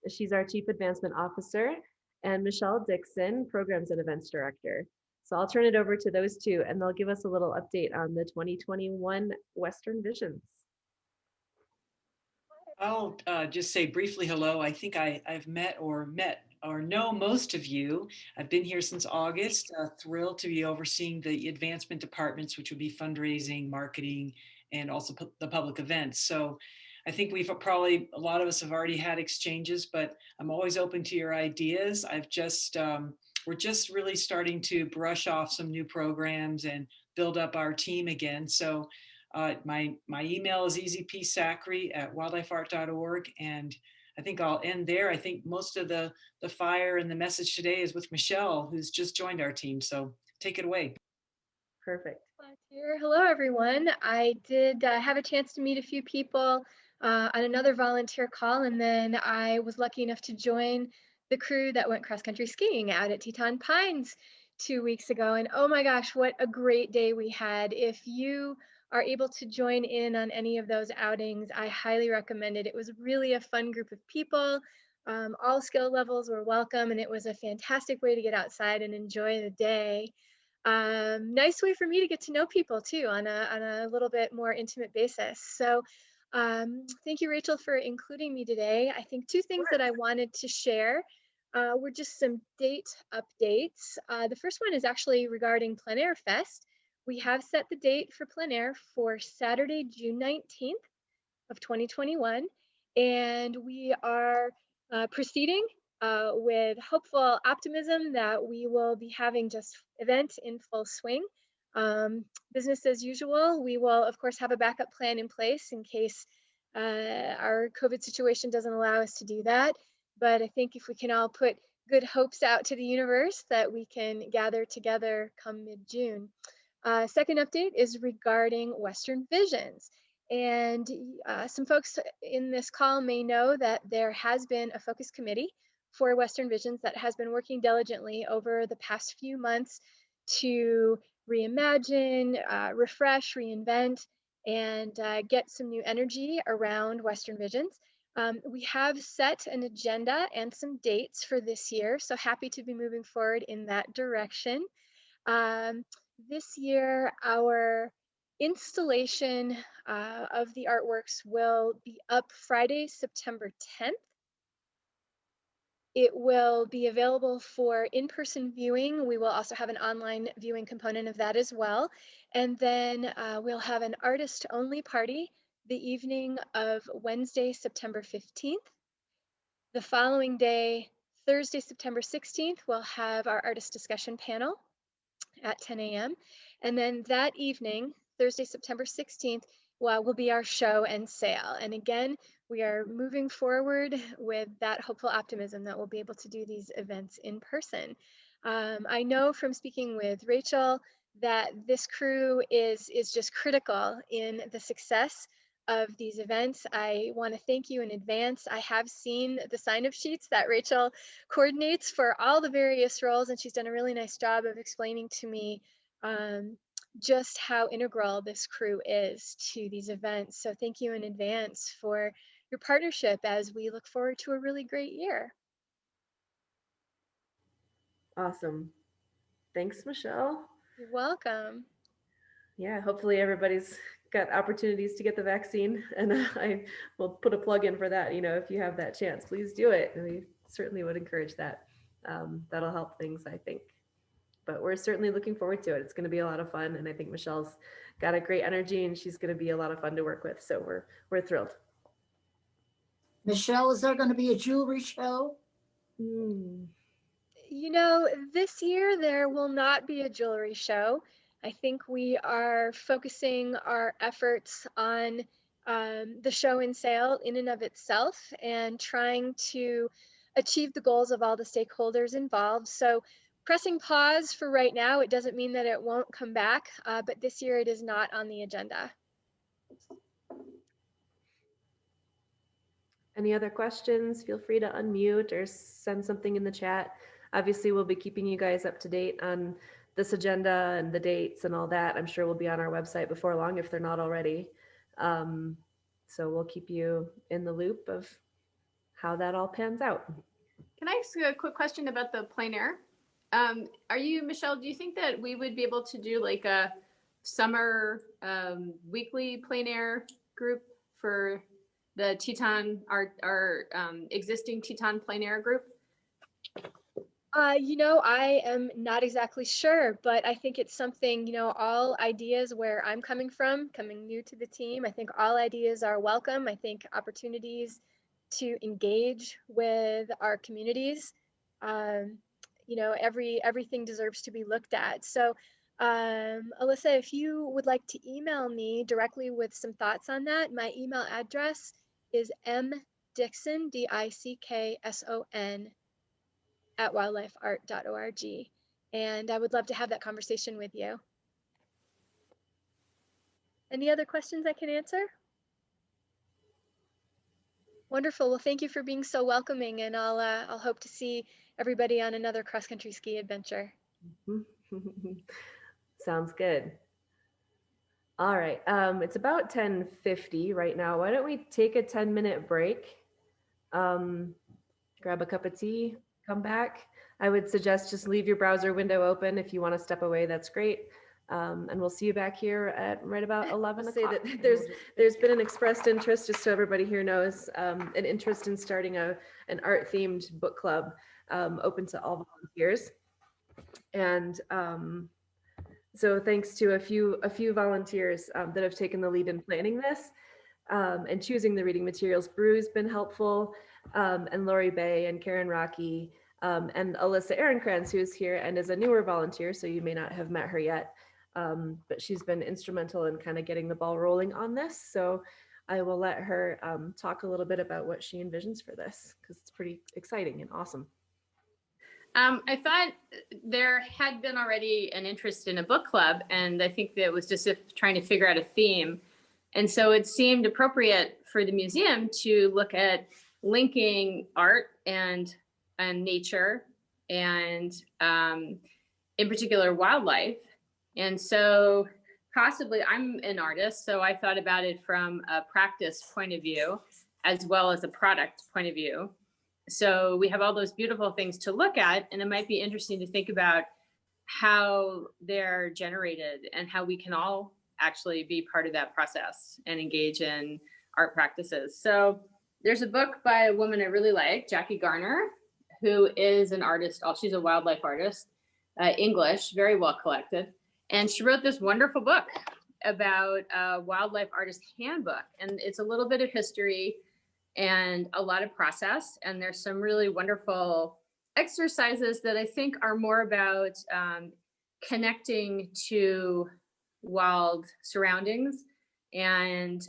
She's our Chief Advancement Officer, and Michelle Dixon, Programs and Events Director. So I'll turn it over to those two, and they'll give us a little update on the 2021 Western Visions. I'll just say briefly hello. I think I've met or know most of you. I've been here since August. Thrilled to be overseeing the advancement departments, which would be fundraising, marketing, and also the public events. So I think we've probably, a lot of us have already had exchanges, but I'm always open to your ideas. We're just really starting to brush off some new programs and build up our team again. So my email is ezpsacri@wildlifeart.org, and I think I'll end there. I think most of the fire and the message today is with Michelle, who's just joined our team. So take it away. Perfect. Hello, everyone. I did have a chance to meet a few people on another volunteer call, and then I was lucky enough to join the crew that went cross-country skiing out at Teton Pines 2 weeks ago. And oh my gosh, what a great day we had. If you are able to join in on any of those outings, I highly recommend it. It was really a fun group of people. All skill levels were welcome, and it was a fantastic way to get outside and enjoy the day. Nice way for me to get to know people too on a little bit more intimate basis. So thank you, Rachel, for including me today. I think two things that I wanted to share were just some date updates. The first one is actually regarding Plein Air Fest. We have set the date for Plein Air for Saturday, June 19th of 2021, and we are proceeding with hopeful optimism that we will be having just event in full swing. Business as usual. We will, of course, have a backup plan in place in case our COVID situation doesn't allow us to do that. But I think if we can all put good hopes out to the universe that we can gather together come mid-June. Second update is regarding Western Visions. And some folks in this call may know that there has been a focus committee for Western Visions that has been working diligently over the past few months to reimagine, refresh, reinvent, and get some new energy around Western Visions. We have set an agenda and some dates for this year, so happy to be moving forward in that direction. This year, our installation of the artworks will be up Friday, September 10th. It will be available for in-person viewing. We will also have an online viewing component of that as well. And then we'll have an artist-only party the evening of Wednesday, September 15th. The following day, Thursday, September 16th, we'll have our artist discussion panel at 10 a.m. And then that evening, Thursday, September 16th, will be our show and sale. And again, we are moving forward with that hopeful optimism that we'll be able to do these events in person. I know from speaking with Rachel that this crew is just critical in the success of these events. I want to thank you in advance. I have seen the sign-up sheets that Rachel coordinates for all the various roles, and she's done a really nice job of explaining to me just how integral this crew is to these events. So thank you in advance for your partnership as we look forward to a really great year. Awesome. Thanks, Michelle. You're welcome. Yeah, hopefully everybody's got opportunities to get the vaccine, and I will put a plug in for that. You know, if you have that chance, please do it. And we certainly would encourage that. That'll help things, I think. But we're certainly looking forward to it. It's going to be a lot of fun, and I think Michelle's got a great energy, and she's going to be a lot of fun to work with. So we're thrilled. Michelle, is there going to be a jewelry show? You know, this year there will not be a jewelry show. I think we are focusing our efforts on the show and sale in and of itself and trying to achieve the goals of all the stakeholders involved. So pressing pause for right now, it doesn't mean that it won't come back, but this year it is not on the agenda. Any other questions? Feel free to unmute or send something in the chat. Obviously, we'll be keeping you guys up to date on this agenda and the dates and all that. I'm sure we'll be on our website before long if they're not already. So we'll keep you in the loop of how that all pans out. Can I ask a quick question about the plein air? Are you, Michelle, do you think that we would be able to do like a summer weekly plein air group for the Teton, our existing Teton plein air group? You know, I am not exactly sure, but I think it's something, you know, all ideas where I'm coming from, coming new to the team, I think all ideas are welcome. I think opportunities to engage with our communities, you know, everything deserves to be looked at. So, Alyssa, if you would like to email me directly with some thoughts on that, my email address is mdickson, DICKSON, @wildlifeart.org. And I would love to have that conversation with you. Any other questions I can answer? Wonderful. Well, thank you for being so welcoming, and I'll hope to see everybody on another cross-country ski adventure. Sounds good. All right. It's about 10:50 right now. Why don't we take a 10-minute break? Grab a cup of tea, come back. I would suggest just leave your browser window open. If you want to step away, that's great. And we'll see you back here at right about 11 o'clock. Say that there's been an expressed interest, just so everybody here knows, an interest in starting an art-themed book club open to all volunteers. And so thanks to a few volunteers that have taken the lead in planning this and choosing the reading materials. Bru's been helpful, and Lori Bay and Karen Rocky, and Alyssa Ehrenkrantz, who's here and is a newer volunteer, so you may not have met her yet, but she's been instrumental in kind of getting the ball rolling on this. So I will let her talk a little bit about what she envisions for this, because it's pretty exciting and awesome. I thought there had been already an interest in a book club, and I think that it was just trying to figure out a theme. And so it seemed appropriate for the museum to look at linking art and nature and in particular wildlife. And so possibly I'm an artist, so I thought about it from a practice point of view as well as a product point of view. So we have all those beautiful things to look at, and it might be interesting to think about how they're generated and how we can all actually be part of that process and engage in art practices. So there's a book by a woman I really like, Jackie Garner, who is an artist. She's a wildlife artist, English, very well collected. And she wrote this wonderful book about a wildlife artist handbook. And it's a little bit of history and a lot of process. And there's some really wonderful exercises that I think are more about connecting to wild surroundings and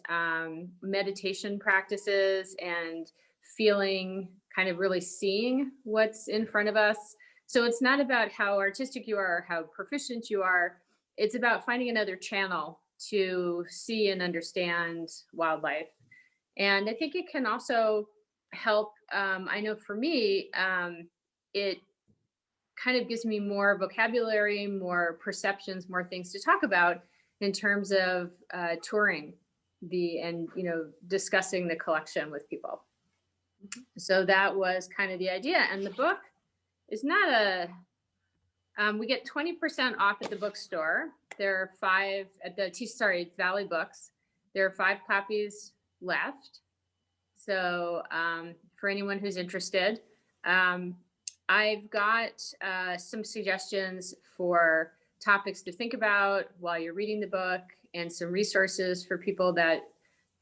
meditation practices and feeling, kind of really seeing what's in front of us. So it's not about how artistic you are or how proficient you are. It's about finding another channel to see and understand wildlife. And I think it can also help. I know for me, it kind of gives me more vocabulary, more perceptions, more things to talk about in terms of touring and discussing the collection with people. So that was kind of the idea. And the book is not we get 20% off at the bookstore. There are 5 at the Valley Books. There are 5 copies left. So for anyone who's interested, I've got some suggestions for topics to think about while you're reading the book, and some resources for people that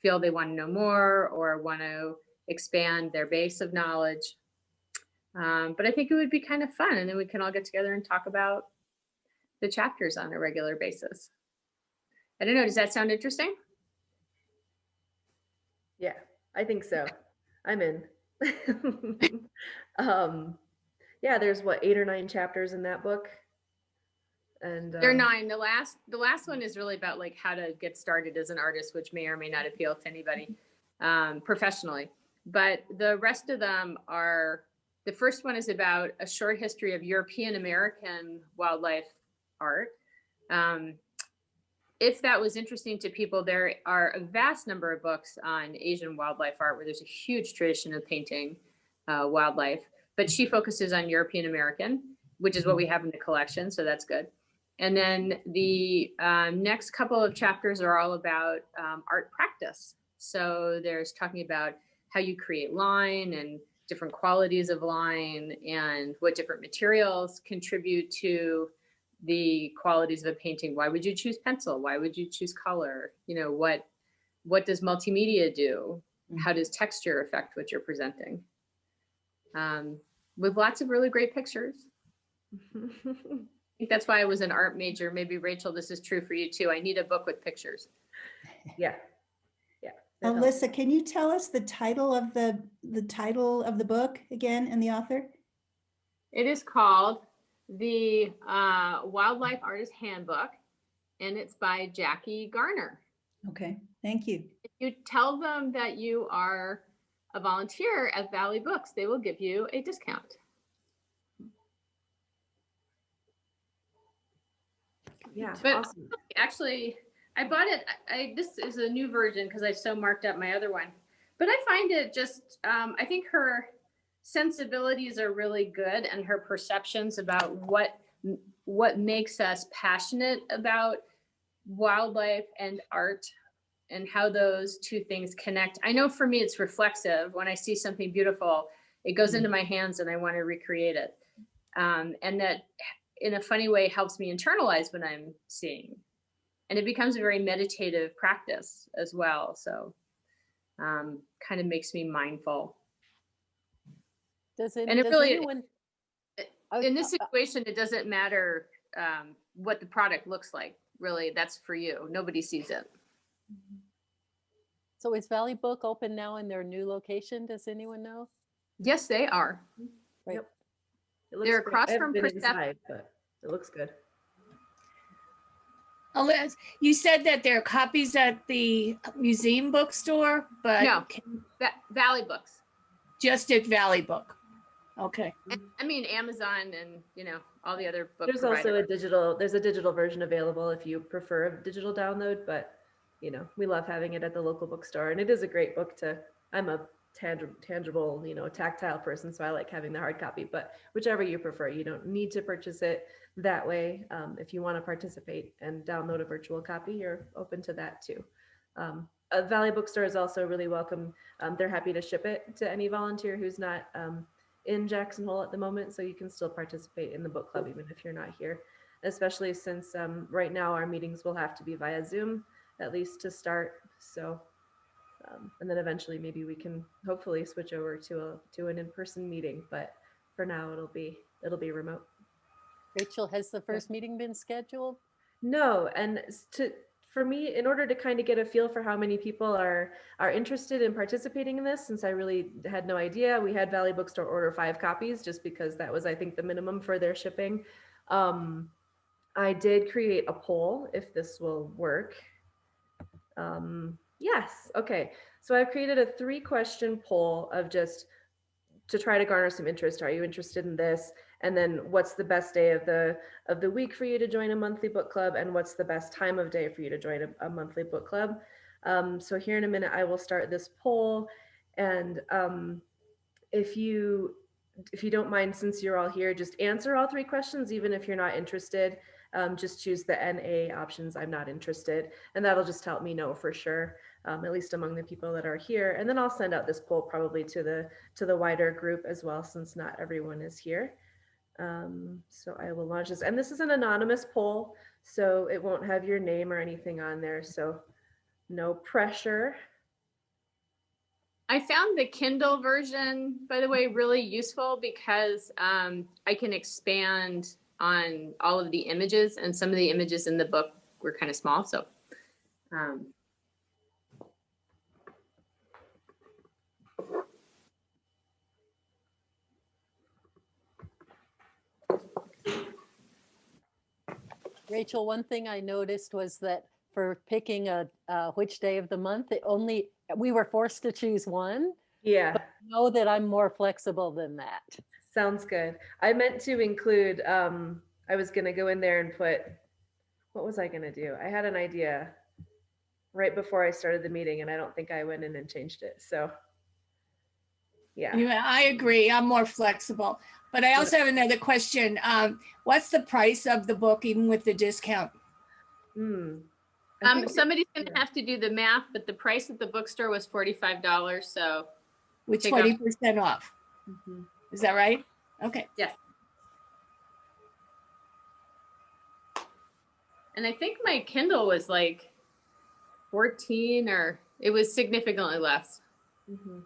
feel they want to know more or want to expand their base of knowledge. But I think it would be kind of fun, and then we can all get together and talk about the chapters on a regular basis. I don't know, does that sound interesting? Yeah, I think so. I'm in. Yeah, there's what, 8 or 9 chapters in that book. And There are 9. The last one is really about like how to get started as an artist, which may or may not appeal to anybody professionally. But the rest of them are, the first one is about a short history of European American wildlife art. If that was interesting to people, there are a vast number of books on Asian wildlife art where there's a huge tradition of painting wildlife, but she focuses on European American, which is what we have in the collection, so that's good. And then the next couple of chapters are all about art practice. So there's talking about how you create line and different qualities of line and what different materials contribute to the qualities of a painting. Why would you choose pencil? Why would you choose color? What does multimedia do? How does texture affect what you're presenting? With lots of really great pictures. I think that's why I was an art major. Maybe Rachel, this is true for you too. I need a book with pictures. Yeah. Alyssa, can you tell us the title of the book again and the author? It is called The Wildlife Artist Handbook, and it's by Jackie Garner. Okay, thank you. If you tell them that you are a volunteer at Valley Books, they will give you a discount. Yeah, But awesome. actually, I bought it. This is a new version because I so marked up my other one. But I find it just, I think her sensibilities are really good, and her perceptions about what makes us passionate about wildlife and art and how those two things connect. I know for me, it's reflexive. When I see something beautiful, it goes into my hands and I want to recreate it. And that in a funny way helps me internalize what I'm seeing. And it becomes a very meditative practice as well. So kind of makes me mindful. In this situation, it doesn't matter what the product looks like. Really, that's for you. Nobody sees it. So is Valley Book open now in their new location? Does anyone know? Yes, they are. Right. Yep. It looks They're great. across I haven't from been Persephone. inside, but it looks good. Liz, you said that there are copies at the museum bookstore, but No, Valley Books. just at Valley Book. Okay. I mean, Amazon and all the other book There's providers. also there's a digital version available if you prefer a digital download, but we love having it at the local bookstore, and it is a great book I'm a tangible, tactile person, so I like having the hard copy, but whichever you prefer, you don't need to purchase it that way. If you want to participate and download a virtual copy, you're open to that too. A Valley Bookstore is also really welcome. They're happy to ship it to any volunteer who's not in Jackson Hole at the moment, so you can still participate in the book club even if you're not here, especially since right now our meetings will have to be via Zoom, at least to start. So and then eventually maybe we can hopefully switch over to an in-person meeting, but for now it'll be remote. Rachel, has the first meeting been scheduled? No, and for me, in order to kind of get a feel for how many people are interested in participating in this, since I really had no idea, we had Valley Bookstore order 5 copies just because that was, I think, the minimum for their shipping. I did create a poll if this will work. Yes, okay. So I've created a 3-question poll of just to try to garner some interest. Are you interested in this? and then what's the best day of the week for you to join a monthly book club, and what's the best time of day for you to join a monthly book club. So here in a minute, I will start this poll. And if you don't mind, since you're all here, just answer all 3 questions, even if you're not interested. Just choose the NA options, I'm not interested. And that'll just help me know for sure, at least among the people that are here. And then I'll send out this poll probably to the wider group as well, since not everyone is here. So I will launch this. And this is an anonymous poll, so it won't have your name or anything on there. So no pressure. I found the Kindle version, by the way, really useful because I can expand on all of the images, and some of the images in the book were kind of small. So Rachel, one thing I noticed was that for picking which day of the month, we were forced to choose one. Yeah. But I know that I'm more flexible than that. Sounds good. I meant to include, I was going to go in there and put, what was I going to do? I had an idea right before I started the meeting, and I don't think I went in and changed it. So yeah. Yeah, I agree. I'm more flexible. But I also have another question. What's the price of the book, even with the discount? Somebody's going to have to do the math, but the price at the bookstore was $45. So with 20% off. Mm-hmm. Is that right? Okay. Yes. And I think my Kindle was like 14, or it was significantly less. Mm-hmm.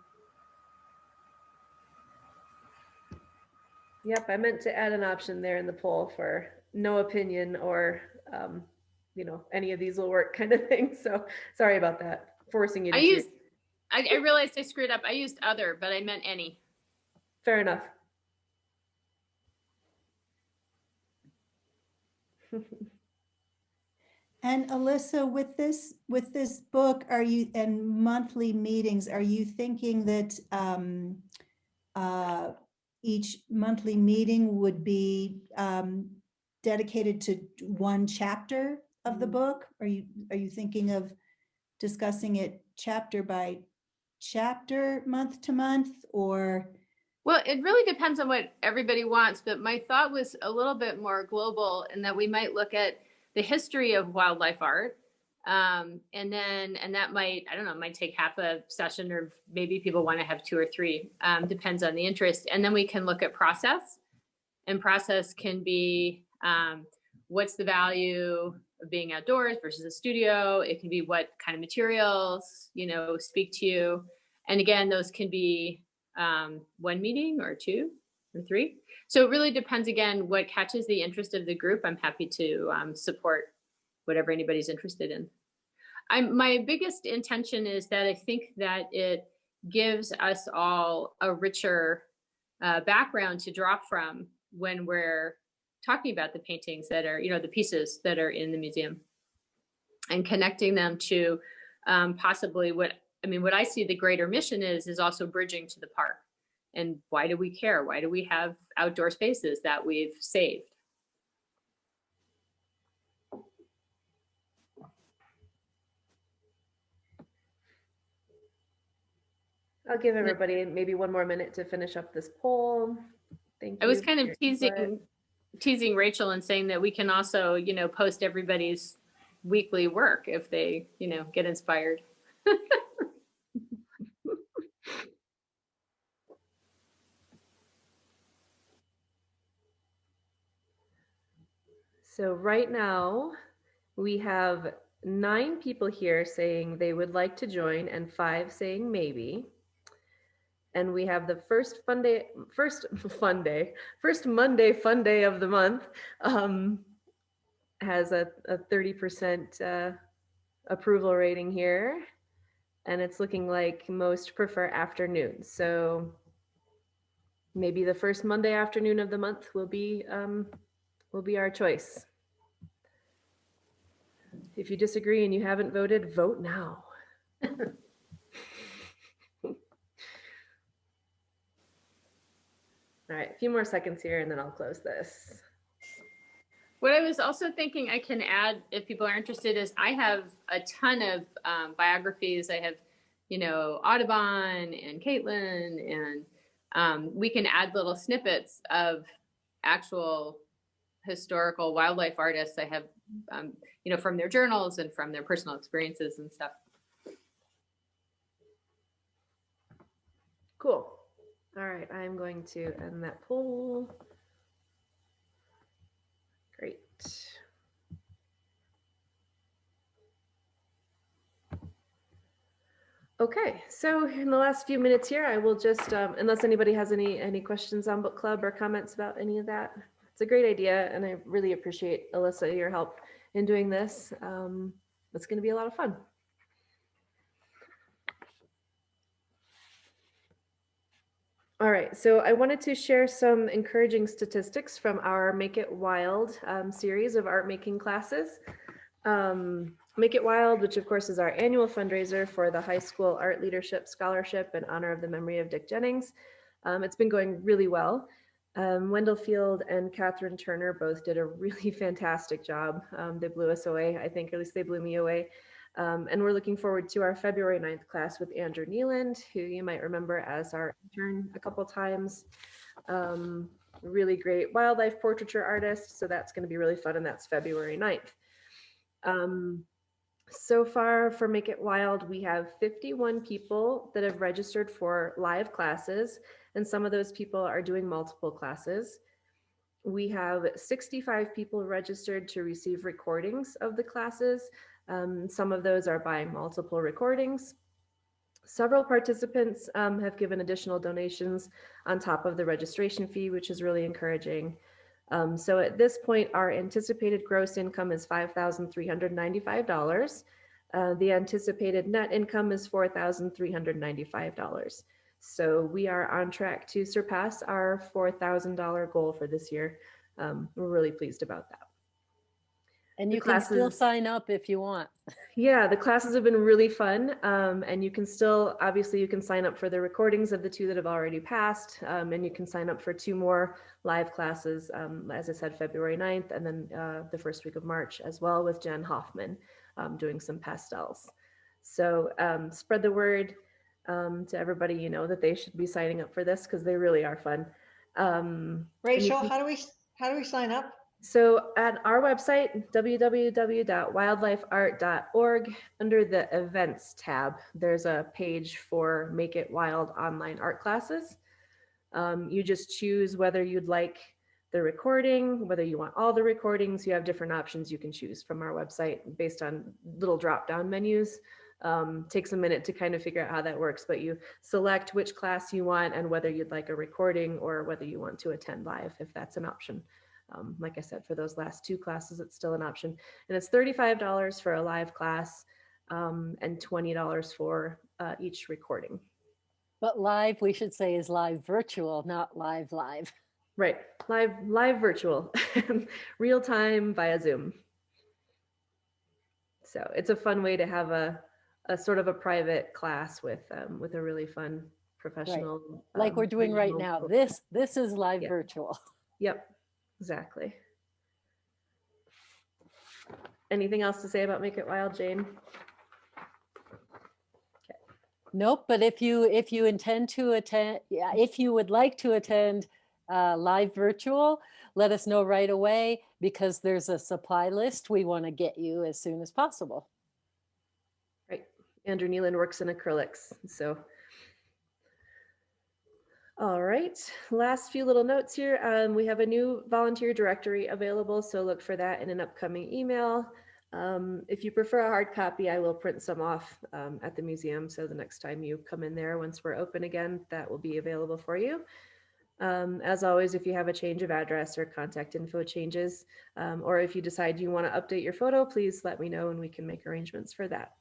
Yep, I meant to add an option there in the poll for no opinion or, any of these will work kind of thing. So sorry about that, forcing you to choose. I realized I screwed up. I used other, but I meant any. Fair enough. And Alyssa, with this book, and monthly meetings, are you thinking that each monthly meeting would be dedicated to one chapter of the book? Are you thinking of discussing it chapter by chapter, month to month, or? Well, it really depends on what everybody wants, but my thought was a little bit more global in that we might look at the history of wildlife art. And that might, I don't know, might take half a session, or maybe people want to have 2 or 3, depends on the interest. And then we can look at process, and process can be, what's the value of being outdoors versus a studio? It can be what kind of materials, speak to you. And again, those can be 1 meeting or 2 or 3. So it really depends, again, what catches the interest of the group. I'm happy to support whatever anybody's interested in. My biggest intention is that I think that it gives us all a richer background to draw from when we're talking about the paintings that are, the pieces that are in the museum, and connecting them to possibly what I see the greater mission is also bridging to the park. And why do we care? Why do we have outdoor spaces that we've saved? I'll give everybody maybe 1 more minute to finish up this poll. Thank you. I was kind of teasing Rachel and saying that we can also, post everybody's weekly work if they, get inspired. So right now we have 9 people here saying they would like to join, and 5 saying maybe. And we have the first Monday fun day of the month has a 30% approval rating here. And it's looking like most prefer afternoons. So maybe the first Monday afternoon of the month will be our choice. If you disagree and you haven't voted, vote now. All right, a few more seconds here and then I'll close this. What I was also thinking I can add, if people are interested, is I have a ton of biographies. I have, Audubon and Caitlin, and we can add little snippets of actual historical wildlife artists. I have, from their journals and from their personal experiences and stuff. Cool. All right, I'm going to end that poll. Great. Okay, so in the last few minutes here, I will just, unless anybody has any questions on book club or comments about any of that, it's a great idea, and I really appreciate, Alyssa, your help in doing this. It's going to be a lot of fun. All right, so I wanted to share some encouraging statistics from our Make It Wild series of art making classes. Make It Wild, which of course is our annual fundraiser for the High School Art Leadership Scholarship in honor of the memory of Dick Jennings. It's been going really well. Wendell Field and Catherine Turner both did a really fantastic job. They blew us away, I think, or at least they blew me away. And we're looking forward to our February 9th class with Andrew Nealand, who you might remember as our intern a couple times. Really great wildlife portraiture artist. So that's going to be really fun. And that's February 9th. So far for Make It Wild, we have 51 people that have registered for live classes, and some of those people are doing multiple classes. We have 65 people registered to receive recordings of the classes. Some of those are buying multiple recordings. Several participants have given additional donations on top of the registration fee, which is really encouraging. So at this point, our anticipated gross income is $5,395. The anticipated net income is $4,395. So we are on track to surpass our $4,000 goal for this year. We're really pleased about that. And you can still sign up if you want. Yeah, the classes have been really fun. And you can still, obviously you can sign up for the recordings of the 2 that have already passed. And you can sign up for 2 more live classes, as I said, February 9th, and then the first week of March as well with Jen Hoffman doing some pastels. So spread the word to everybody, that they should be signing up for this because they really are fun. Rachel, how do we sign up? So at our website, www.wildlifeart.org, under the events tab, there's a page for Make It Wild online art classes. You just choose whether you'd like the recording, whether you want all the recordings. You have different options you can choose from our website based on little drop-down menus. Takes a minute to kind of figure out how that works, but you select which class you want and whether you'd like a recording or whether you want to attend live, if that's an option. Like I said, for those last 2 classes, it's still an option. And it's $35 for a live class and $20 for each recording. But live, we should say, is live virtual, not live. Right, live virtual, real time via Zoom. So it's a fun way to have a sort of a private class with a really fun professional. Right. Like we're doing right now. This is live virtual. Yep. Exactly. Anything else to say about Make It Wild, Jane? Okay. Nope, but if you intend to attend, if you would like to attend live virtual, let us know right away because there's a supply list. We want to get you as soon as possible. Right. Andrew Nealand works in acrylics, so. All right, last few little notes here. We have a new volunteer directory available, so look for that in an upcoming email. If you prefer a hard copy, I will print some off at the museum, so the next time you come in there, once we're open again, that will be available for you. As always, if you have a change of address or contact info changes, or if you decide you want to update your photo, please let me know and we can make arrangements for that.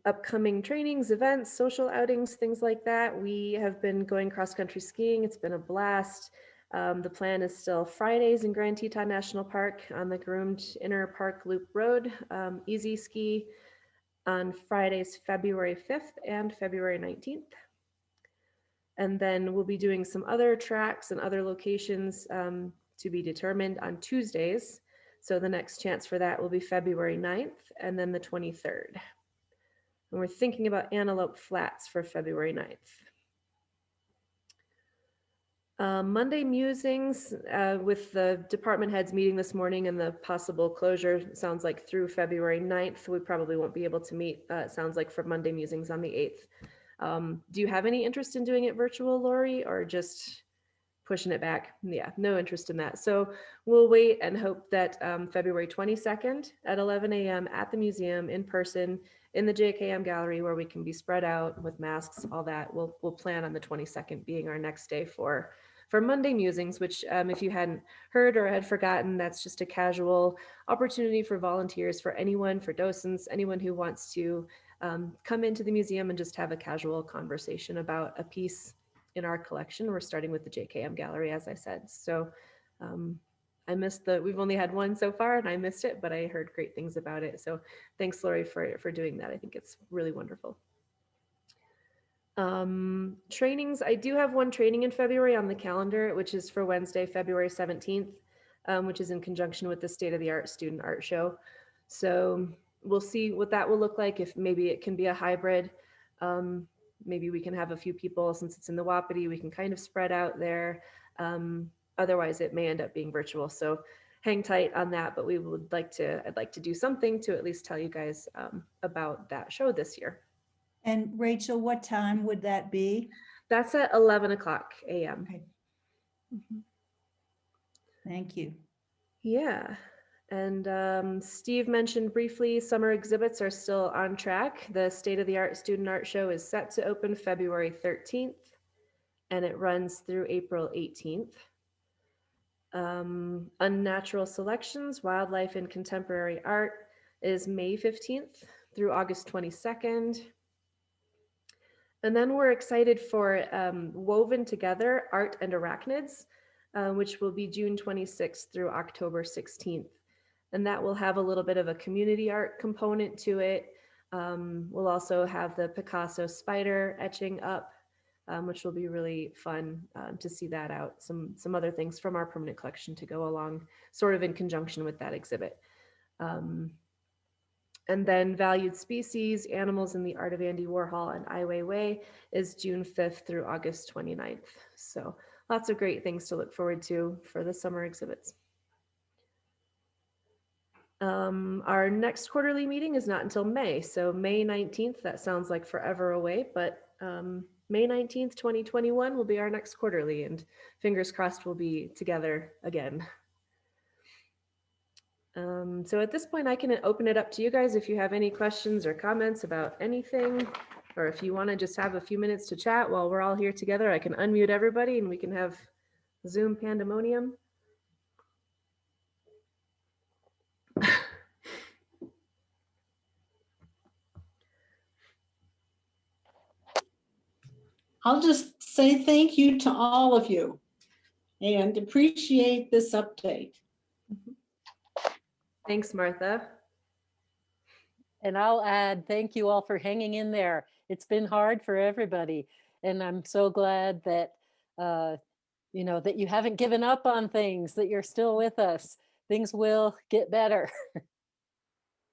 Upcoming trainings, events, social outings, things like that. We have been going cross-country skiing. It's been a blast. The plan is still Fridays in Grand Teton National Park on the groomed Inner Park Loop Road. Easy ski on Fridays, February 5th and February 19th. And then we'll be doing some other tracks and other locations to be determined on Tuesdays. So the next chance for that will be February 9th and then the 23rd. And we're thinking about Antelope Flats for February 9th. Monday musings with the department heads meeting this morning and the possible closure sounds like through February 9th. We probably won't be able to meet, it sounds like, for Monday musings on the 8th. Do you have any interest in doing it virtual, Lori, or just pushing it back? Yeah, no interest in that. So we'll wait and hope that February 22nd at 11 a.m. at the museum in person in the JKM gallery, where we can be spread out with masks, all that. We'll plan on the 22nd being our next day for Monday musings, which if you hadn't heard or had forgotten, that's just a casual opportunity for volunteers, for anyone, for docents, anyone who wants to come into the museum and just have a casual conversation about a piece in our collection. We're starting with the JKM gallery, as I said. So I missed we've only had one so far and I missed it, but I heard great things about it. So thanks, Lori, for doing that. I think it's really wonderful. Trainings, I do have one training in February on the calendar, which is for Wednesday, February 17th, which is in conjunction with the State of the Art Student Art Show. So we'll see what that will look like, if maybe it can be a hybrid. Maybe we can have a few people, since it's in the Wapiti, we can kind of spread out there. Otherwise it may end up being virtual. So hang tight on that, but I'd like to do something to at least tell you guys about that show this year. And Rachel, what time would that be? That's at 11 o'clock a.m. Okay. Thank you. Yeah. And Steve mentioned briefly, summer exhibits are still on track. The State of the Art Student Art Show is set to open February 13th, and it runs through April 18th. Unnatural Selections, Wildlife and Contemporary Art is May 15th through August 22nd. And then we're excited for Woven Together, Art and Arachnids, which will be June 26th through October 16th. And that will have a little bit of a community art component to it. We'll also have the Picasso spider etching up, which will be really fun to see that out. Some other things from our permanent collection to go along, sort of in conjunction with that exhibit. And then Valued Species, Animals in the Art of Andy Warhol and Ai Weiwei is June 5th through August 29th. So lots of great things to look forward to for the summer exhibits. Our next quarterly meeting is not until May. So May 19th, that sounds like forever away, but May 19th, 2021 will be our next quarterly, and fingers crossed we'll be together again. So at this point, I can open it up to you guys if you have any questions or comments about anything, or if you want to just have a few minutes to chat while we're all here together. I can unmute everybody and we can have Zoom pandemonium. I'll just say thank you to all of you and appreciate this update. Thanks, Martha. And I'll add, thank you all for hanging in there. It's been hard for everybody. And I'm so glad that, you know, that you haven't given up on things, that you're still with us. Things will get better.